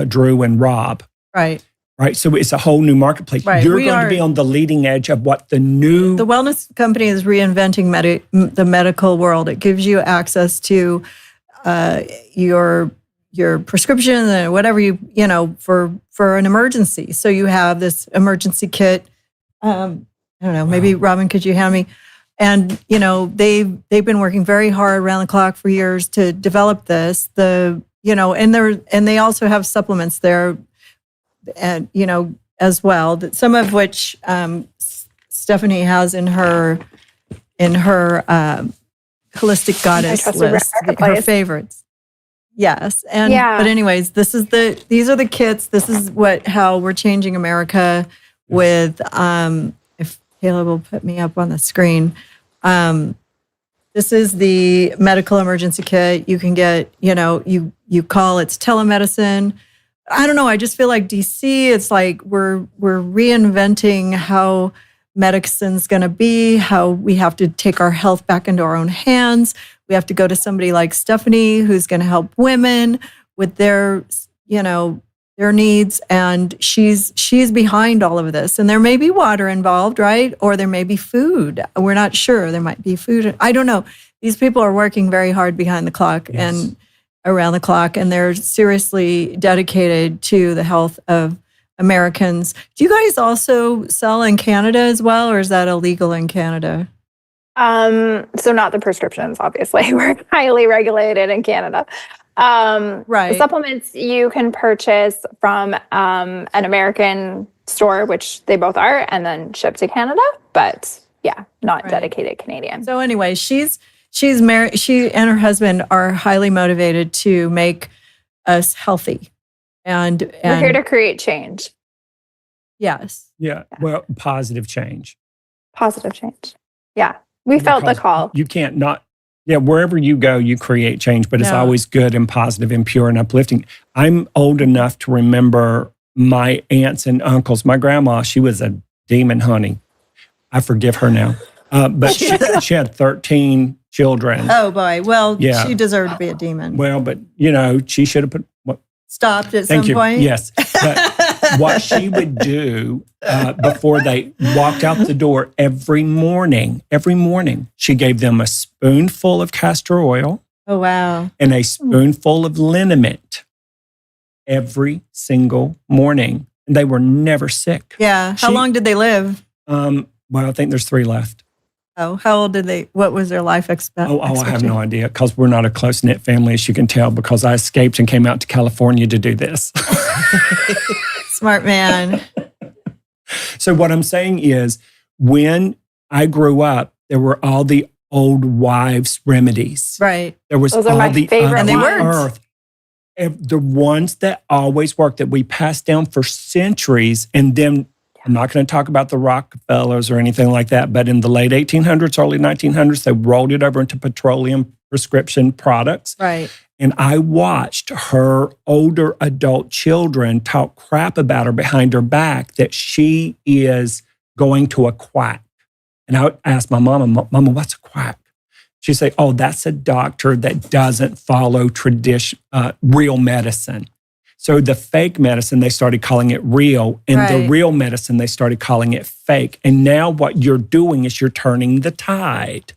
Drew and Rob. Right. So it's a whole new marketplace. Right. You're going to be on the leading edge of what the wellness company is reinventing the medical world. It gives you access to your prescription and whatever for an emergency. So you have this emergency kit. I don't know, maybe Robin, could you hand me? And, they've been working very hard around the clock for years to develop this. The and they also have supplements there, and as well. Some of which Stephanie has in her holistic goddess list, her favorites. Yes, but anyways, these are the kits. This is how we're changing America with. If Kaleb will put me up on the screen. This is the medical emergency kit. You can get, you call, it's telemedicine. I don't know. I just feel like DC, it's like we're reinventing how medicine's going to be, how we have to take our health back into our own hands. We have to go to somebody like Stephanie, who's going to help women with their needs. And she's behind all of this. And there may be water involved, right? Or there may be food. We're not sure. There might be food. I don't know. These people are working very hard behind the clock and around the clock, and they're seriously dedicated to the health of Americans. Do you guys also sell in Canada as well, or is that illegal in Canada? So not the prescriptions, obviously. We're highly regulated in Canada. Right. The supplements you can purchase from an American store, which they both are, and then ship to Canada. But not dedicated Canadian. So anyway, she's married. She and her husband are highly motivated to make us healthy, and we're here to create change. Yes. Yeah. Well, positive change. Positive change. Yeah. We felt the call. You can't not. Yeah, wherever you go, you create change, but it's always good and positive and pure and uplifting. I'm old enough to remember my aunts and uncles. My grandma, she was a demon, honey. I forgive her now. But she had 13 children. Oh, boy. Well, she deserved to be a demon. Well, but, she should have stopped at some point. Yes. But what she would do before they walked out the door every morning, she gave them a spoonful of castor oil. Oh, wow. And a spoonful of liniment every single morning. And they were never sick. Yeah. How long did they live? Well, I think there's 3 left. Oh, how old what was their life expectancy? Oh, I have no idea, because we're not a close-knit family, as you can tell, because I escaped and came out to California to do this. Smart man. So what I'm saying is, when I grew up, there were all the old wives' remedies. Right. There was Those all are my the favorite and they worked. earth. The ones that always worked, that we passed down for centuries, and then I'm not going to talk about the Rockefellers or anything like that, but in the late 1800s, early 1900s, they rolled it over into petroleum prescription products. Right. And I watched her older adult children talk crap about her behind her back that she is going to a quack. And I asked my mama, what's a quack? She'd say, oh, that's a doctor that doesn't follow real medicine. So the fake medicine, they started calling it real. And the real medicine, they started calling it fake. And now what you're doing is you're turning the tide.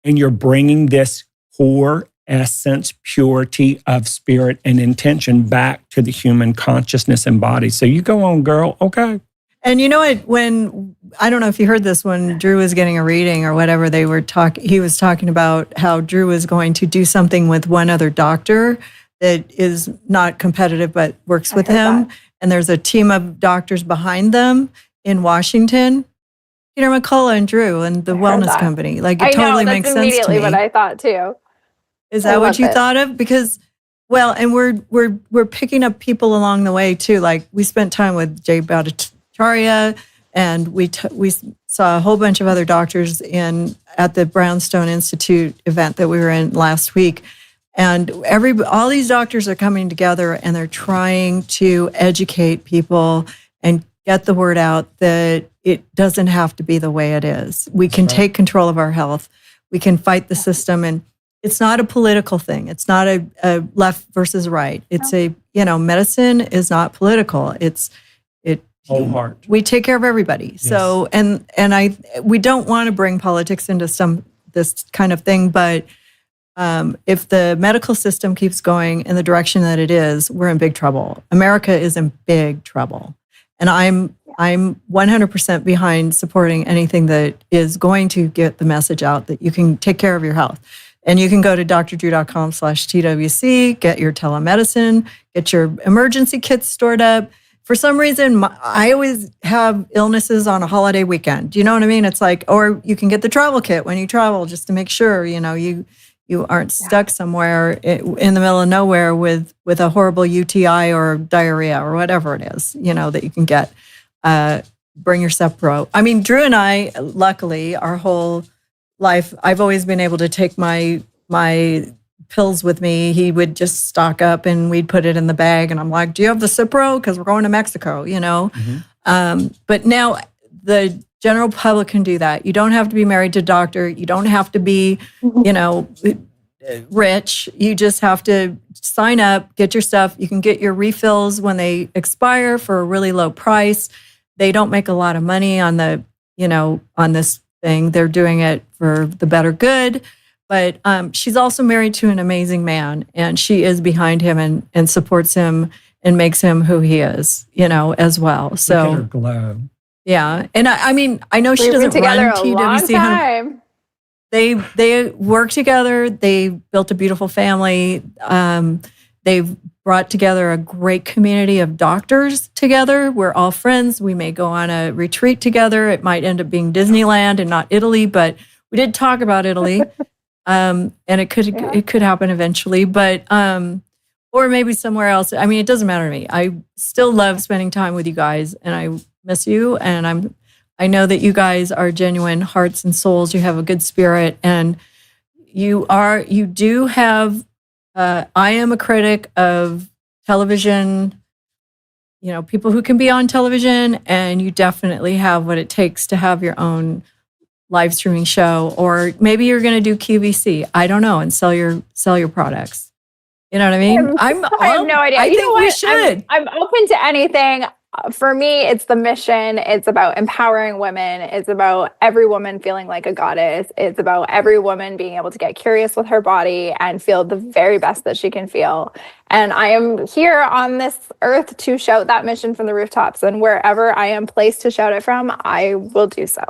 And you're bringing this core essence, purity of spirit and intention back to the human consciousness and body. So you go on, girl. Okay. And you know what? I don't know if you heard this, when Drew was getting a reading or whatever, he was talking about how Drew was going to do something with one other doctor that is not competitive but works with him. And there's a team of doctors behind them in Washington. Peter McCullough and Drew and the wellness company. Like, it totally makes sense to me. That's immediately what I thought too. Is that what you thought of? Because, and we're picking up people along the way too. Like, we spent time with Jay Bhattacharya, and we saw a whole bunch of other doctors at the Brownstone Institute event that we were in last week. And all these doctors are coming together, and they're trying to educate people and get the word out that it doesn't have to be the way it is. We can take control of our health. We can fight the system, and it's not a political thing. It's not a left versus right. It's medicine is not political. Whole heart. We take care of everybody. Yes. So, we don't want to bring politics into this kind of thing, but if the medical system keeps going in the direction that it is, we're in big trouble. America is in big trouble. And I'm 100% behind supporting anything that is going to get the message out that you can take care of your health. And you can go to drdrew.com/TWC, get your telemedicine, get your emergency kits stored up. For some reason, I always have illnesses on a holiday weekend. You know what I mean? It's like, or you can get the travel kit when you travel just to make sure, you aren't stuck somewhere in the middle of nowhere with a horrible UTI or diarrhea or whatever it is, that you can get. Bring your Cepro. I mean, Drew and I, luckily, our whole life, I've always been able to take my pills with me. He would just stock up and we'd put it in the bag. And I'm like, do you have the Cipro? Because we're going to Mexico, But now the general public can do that. You don't have to be married to a doctor. You don't have to be, rich. You just have to sign up, get your stuff. You can get your refills when they expire for a really low price. They don't make a lot of money on on this thing. They're doing it for the better good. But she's also married to an amazing man, and she is behind him and supports him and makes him who he is, as well. So, look at her glow. Yeah. And I mean, I know she doesn't run TWC. They work together. They built a beautiful family. They've brought together a great community of doctors together. We're all friends. We may go on a retreat together. It might end up being Disneyland and not Italy, but we did talk about Italy. And it could happen eventually, but or maybe somewhere else. I mean, it doesn't matter to me. I still love spending time with you guys, and I miss you. And I know that you guys are genuine hearts and souls. You have a good spirit, and you do have. I am a critic of television. People who can be on television, and you definitely have what it takes to have your own live streaming show, or maybe you're going to do QVC. I don't know, and sell your products. You know what I mean? I have no idea. I think we should. I'm open to anything. For me, it's the mission. It's about empowering women. It's about every woman feeling like a goddess. It's about every woman being able to get curious with her body and feel the very best that she can feel. And I am here on this earth to shout that mission from the rooftops. And wherever I am placed to shout it from, I will do so.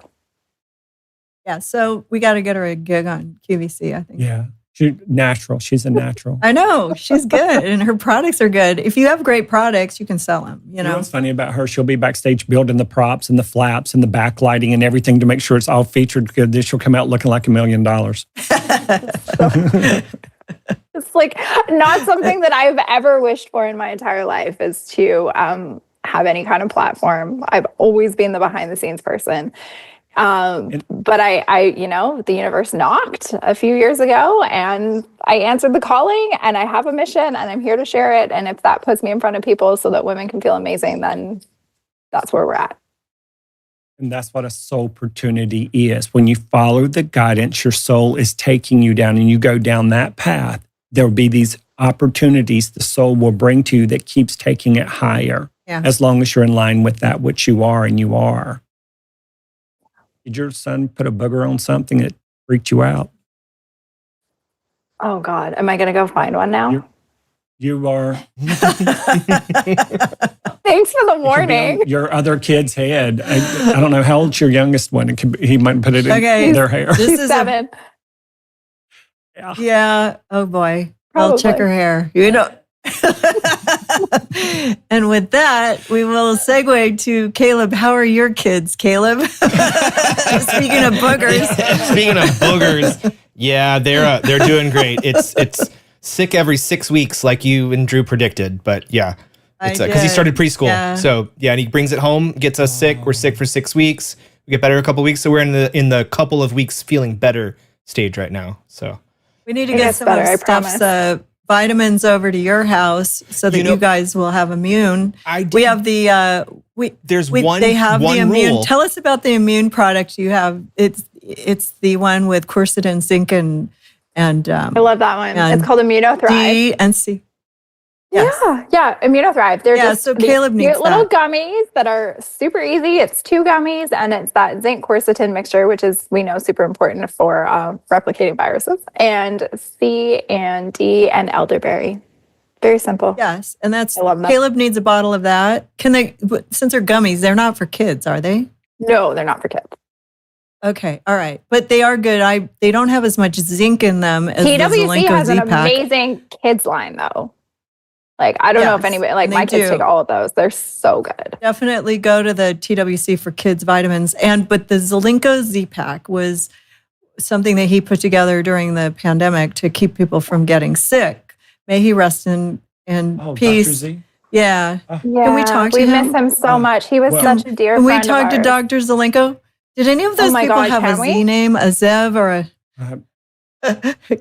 Yeah, so we got to get her a gig on QVC, I think. Yeah, she's natural. She's a natural. I know, she's good, and her products are good. If you have great products, you can sell them, You know what's funny about her? She'll be backstage building the props and the flaps and the backlighting and everything to make sure it's all featured good. Then she'll come out looking like $1 million. It's like not something that I've ever wished for in my entire life is to have any kind of platform. I've always been the behind the scenes person. But I, the universe knocked a few years ago and I answered the calling, and I have a mission and I'm here to share it. And if that puts me in front of people so that women can feel amazing, then that's where we're at. And that's what a soul opportunity is. When you follow the guidance, your soul is taking you down and you go down that path, there will be these opportunities the soul will bring to you that keeps taking it higher. Yeah. As long as you're in line with that which you are, and you are. Did your son put a booger on something that freaked you out? Oh God, am I going to go find one now? You are. Thanks for the warning. Your other kid's head. I don't know how old's your youngest one. He might put it in their hair. This is 7. Yeah. Oh boy. Probably. I'll check her hair. And with that, we will segue to Kaleb. How are your kids, Kaleb? Speaking of boogers. Yeah, they're doing great. It's sick every 6 weeks, like you and Drew predicted. But yeah, it's because he started preschool. Yeah. So yeah, and he brings it home, gets us sick. We're sick for 6 weeks. We get better a couple of weeks, so we're in the couple of weeks feeling better stage right now. So we need to get some of Steph's vitamins over to your house so that you guys will have immune. We have the they have the immune rule. Tell us about the immune product you have. It's the one with quercetin, zinc, and I love that one. It's called ImmunoThrive. D and C. Yes. Yeah, ImmunoThrive. They're just so Kaleb needs little gummies that are super easy. It's 2 gummies, and it's that zinc quercetin mixture, which is, we know, super important for replicating viruses, and C and D and elderberry. Very simple. Yes, and that's, I love that. Kaleb needs a bottle of that. Can they, since they're gummies, they're not for kids, are they? No, they're not for kids. Okay, all right, but they are good. They don't have as much zinc in them as the TWC Zelenko has an Z-Pack. amazing kids line though. Like, I don't know if Yes, anybody, like and my they kids do. take all of those. They're so good. Definitely go to the TWC for kids vitamins. But the Zelenko Z-Pack was something that he put together during the pandemic to keep people from getting sick. May he rest in peace. Dr. Z? Yeah. Yeah, Can we talk to we him? miss him so much. He was well, such a dear Can we friend of talk to ours. Dr. Zelenko? Did any of those my people God, have a can we? Z name, a Zev or a...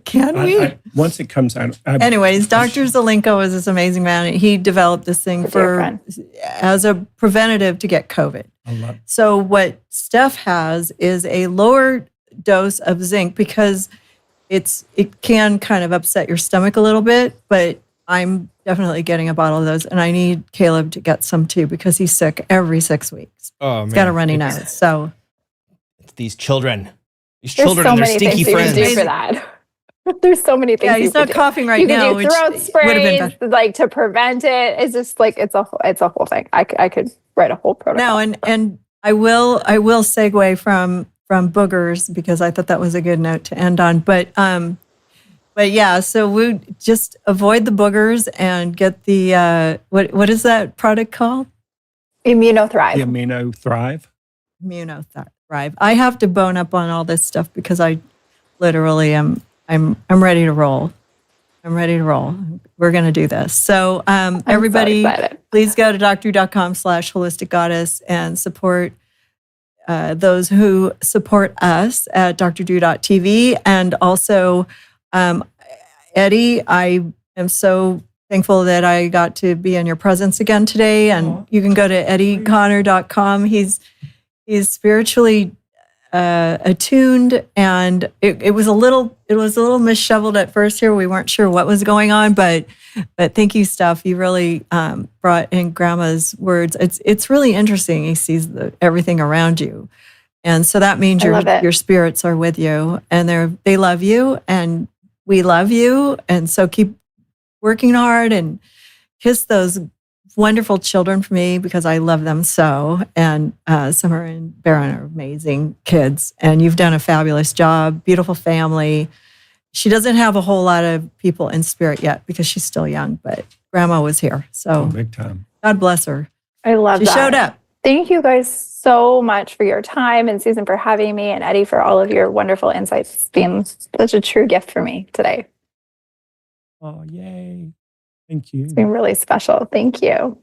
Can we? Once it comes out. Anyways, Dr. Zelenko is this amazing man. He developed this thing A dear friend. as a preventative to get COVID. I love So what Steph has is a lower dose of zinc because it can kind of upset your stomach a little bit, but I'm definitely getting a bottle of those, and I need Kaleb to get some too because he's sick every 6 weeks. Oh, He's got a runny nose. So It's these children. These There's children so and their many stinky things you can friends. do for that. There's so many things. yeah, you he's can not do. coughing right You can now, do which throat would have been sprays, like to prevent it. It's just like it's a whole thing. I could write a whole protocol. No, and I will segue from boogers because I thought that was a good note to end on. But yeah, so we just avoid the boogers and get the what is that product called? Immunothrive. the Amino Thrive. Immunothrive. I have to bone up on all this stuff because I literally I'm ready to roll. I'm ready to roll. We're going to do this. So everybody, so excited. please go to doctor.com/holistic goddess and support those who support us at drdrew.tv. And also, Eddie, I am so thankful that I got to be in your presence again today. And you can go to eddieconnor.com. He's spiritually attuned, and it was a little misshoveled at first here. We weren't sure what was going on, but thank you, Steph. You really brought in Grandma's words. It's really interesting. He sees everything around you, and so that means your spirits are with you, and they love you, and we love you, and so keep working hard and kiss those wonderful children for me because I love them so. And Summer and Baron are amazing kids, and you've done a fabulous job. Beautiful family. She doesn't have a whole lot of people in spirit yet because she's still young, but Grandma was here. So Big time. God bless her. I love that. She showed up. Thank you guys so much for your time, and Susan for having me, and Eddie for all of your wonderful insights. It's been such a true gift for me today. Oh, yay. Thank you. It's been really special. Thank you.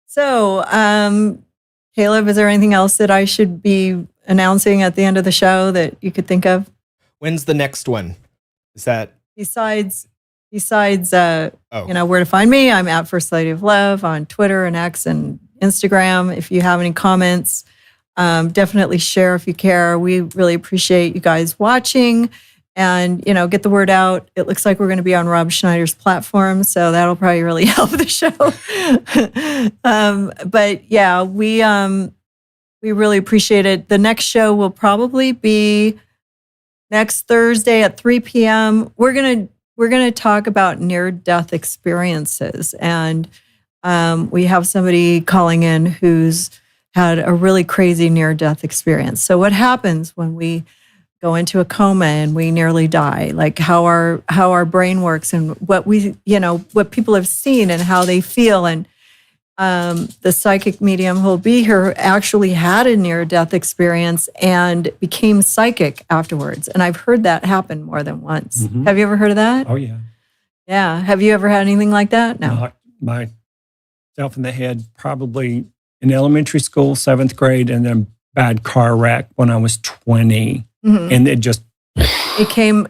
So, Kaleb, is there anything else that I should be announcing at the end of the show that you could think of? When's the next one? Is that Besides, where to find me, I'm at First Lady of Love on Twitter and X and Instagram. If you have any comments, definitely share if you care. We really appreciate you guys watching, and get the word out. It looks like we're going to be on Rob Schneider's platform, so that'll probably really help the show. But yeah, we really appreciate it. The next show will probably be next Thursday at 3 p.m. We're gonna talk about near-death experiences, and we have somebody calling in who's had a really crazy near-death experience. So what happens when we go into a coma and we nearly die? Like how our brain works, and what what people have seen and how they feel. And the psychic medium who'll be here actually had a near-death experience and became psychic afterwards. And I've heard that happen more than once. Mhm. Have you ever heard of that? Oh, yeah. Yeah. Have you ever had anything like that? No. Knocked myself in the head probably in elementary school, 7th grade, and then bad car wreck when I was 20. Mhm. And it just,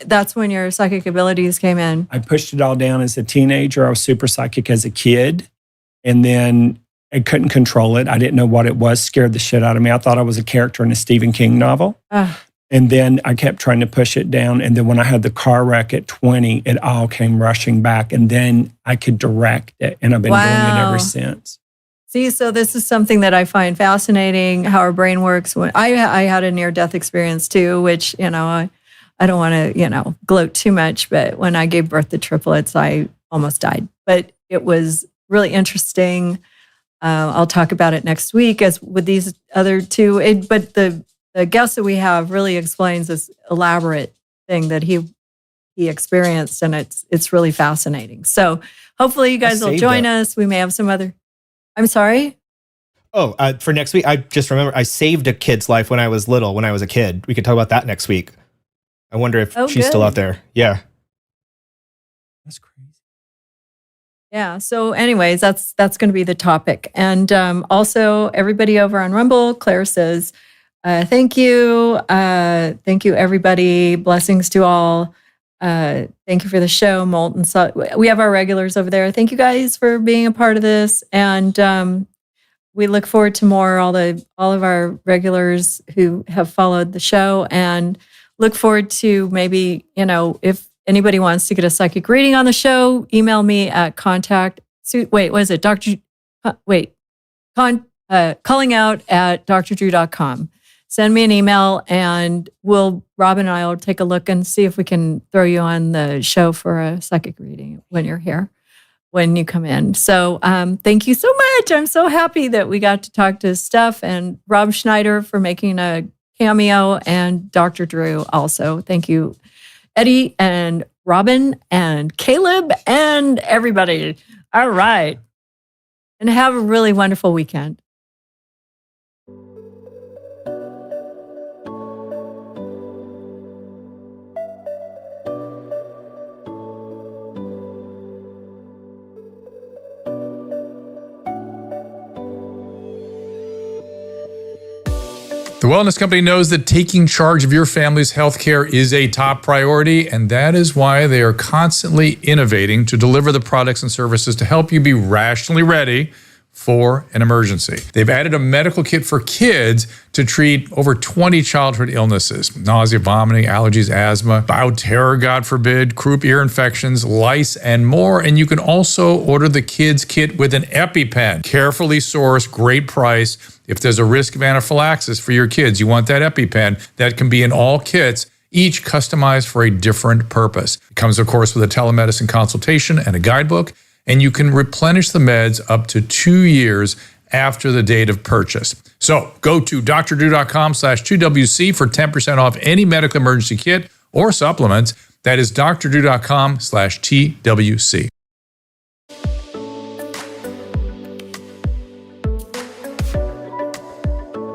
That's when your psychic abilities came in. I pushed it all down as a teenager. I was super psychic as a kid. And then I couldn't control it. I didn't know what it was. Scared the shit out of me. I thought I was a character in a Stephen King novel. And then I kept trying to push it down. And then when I had the car wreck at 20, it all came rushing back. And then I could direct it. And I've been doing it ever since. See, so this is something that I find fascinating, how our brain works. When I had a near-death experience too, which, I don't want to, gloat too much, but when I gave birth to triplets, I almost died. But it was really interesting. I'll talk about it next week as with these other two. But the guest that we have really explains this elaborate thing that he experienced, and it's really fascinating. So hopefully you guys will join us. We may have some other. I'm sorry. Oh, for next week, I just remember I saved a kid's life when I was little, when I was a kid. We could talk about that next week. I wonder if she's still out there. Yeah. That's crazy. Yeah. So anyways, that's going to be the topic. And also everybody over on Rumble, Claire says, thank you. Thank you, everybody. Blessings to all. Thank you for the show, Molten. So we have our regulars over there. Thank you guys for being a part of this. And we look forward to more, all of our regulars who have followed the show, and look forward to maybe, if anybody wants to get a psychic reading on the show, email me at calling out at drdrew.com. Send me an email, and Rob and I will take a look and see if we can throw you on the show for a psychic reading when you're here, when you come in. So thank you so much. I'm so happy that we got to talk to Steph and Rob Schneider for making a cameo, and Dr. Drew also. Thank you, Eddie and Robin and Kaleb and everybody. All right. And have a really wonderful weekend. The Wellness Company knows that taking charge of your family's healthcare is a top priority, and that is why they are constantly innovating to deliver the products and services to help you be rationally ready for an emergency. They've added a medical kit for kids to treat over 20 childhood illnesses: nausea, vomiting, allergies, asthma, bioterror, God forbid, croup ear infections, lice, and more. And you can also order the kids kit with an EpiPen. Carefully sourced, great price. If there's a risk of anaphylaxis for your kids, you want that EpiPen. That can be in all kits, each customized for a different purpose. It comes, of course, with a telemedicine consultation and a guidebook, and you can replenish the meds up to 2 years after the date of purchase. So go to drdrew.com/2WC for 10% off any medical emergency kit or supplements. That is drdrew.com/TWC.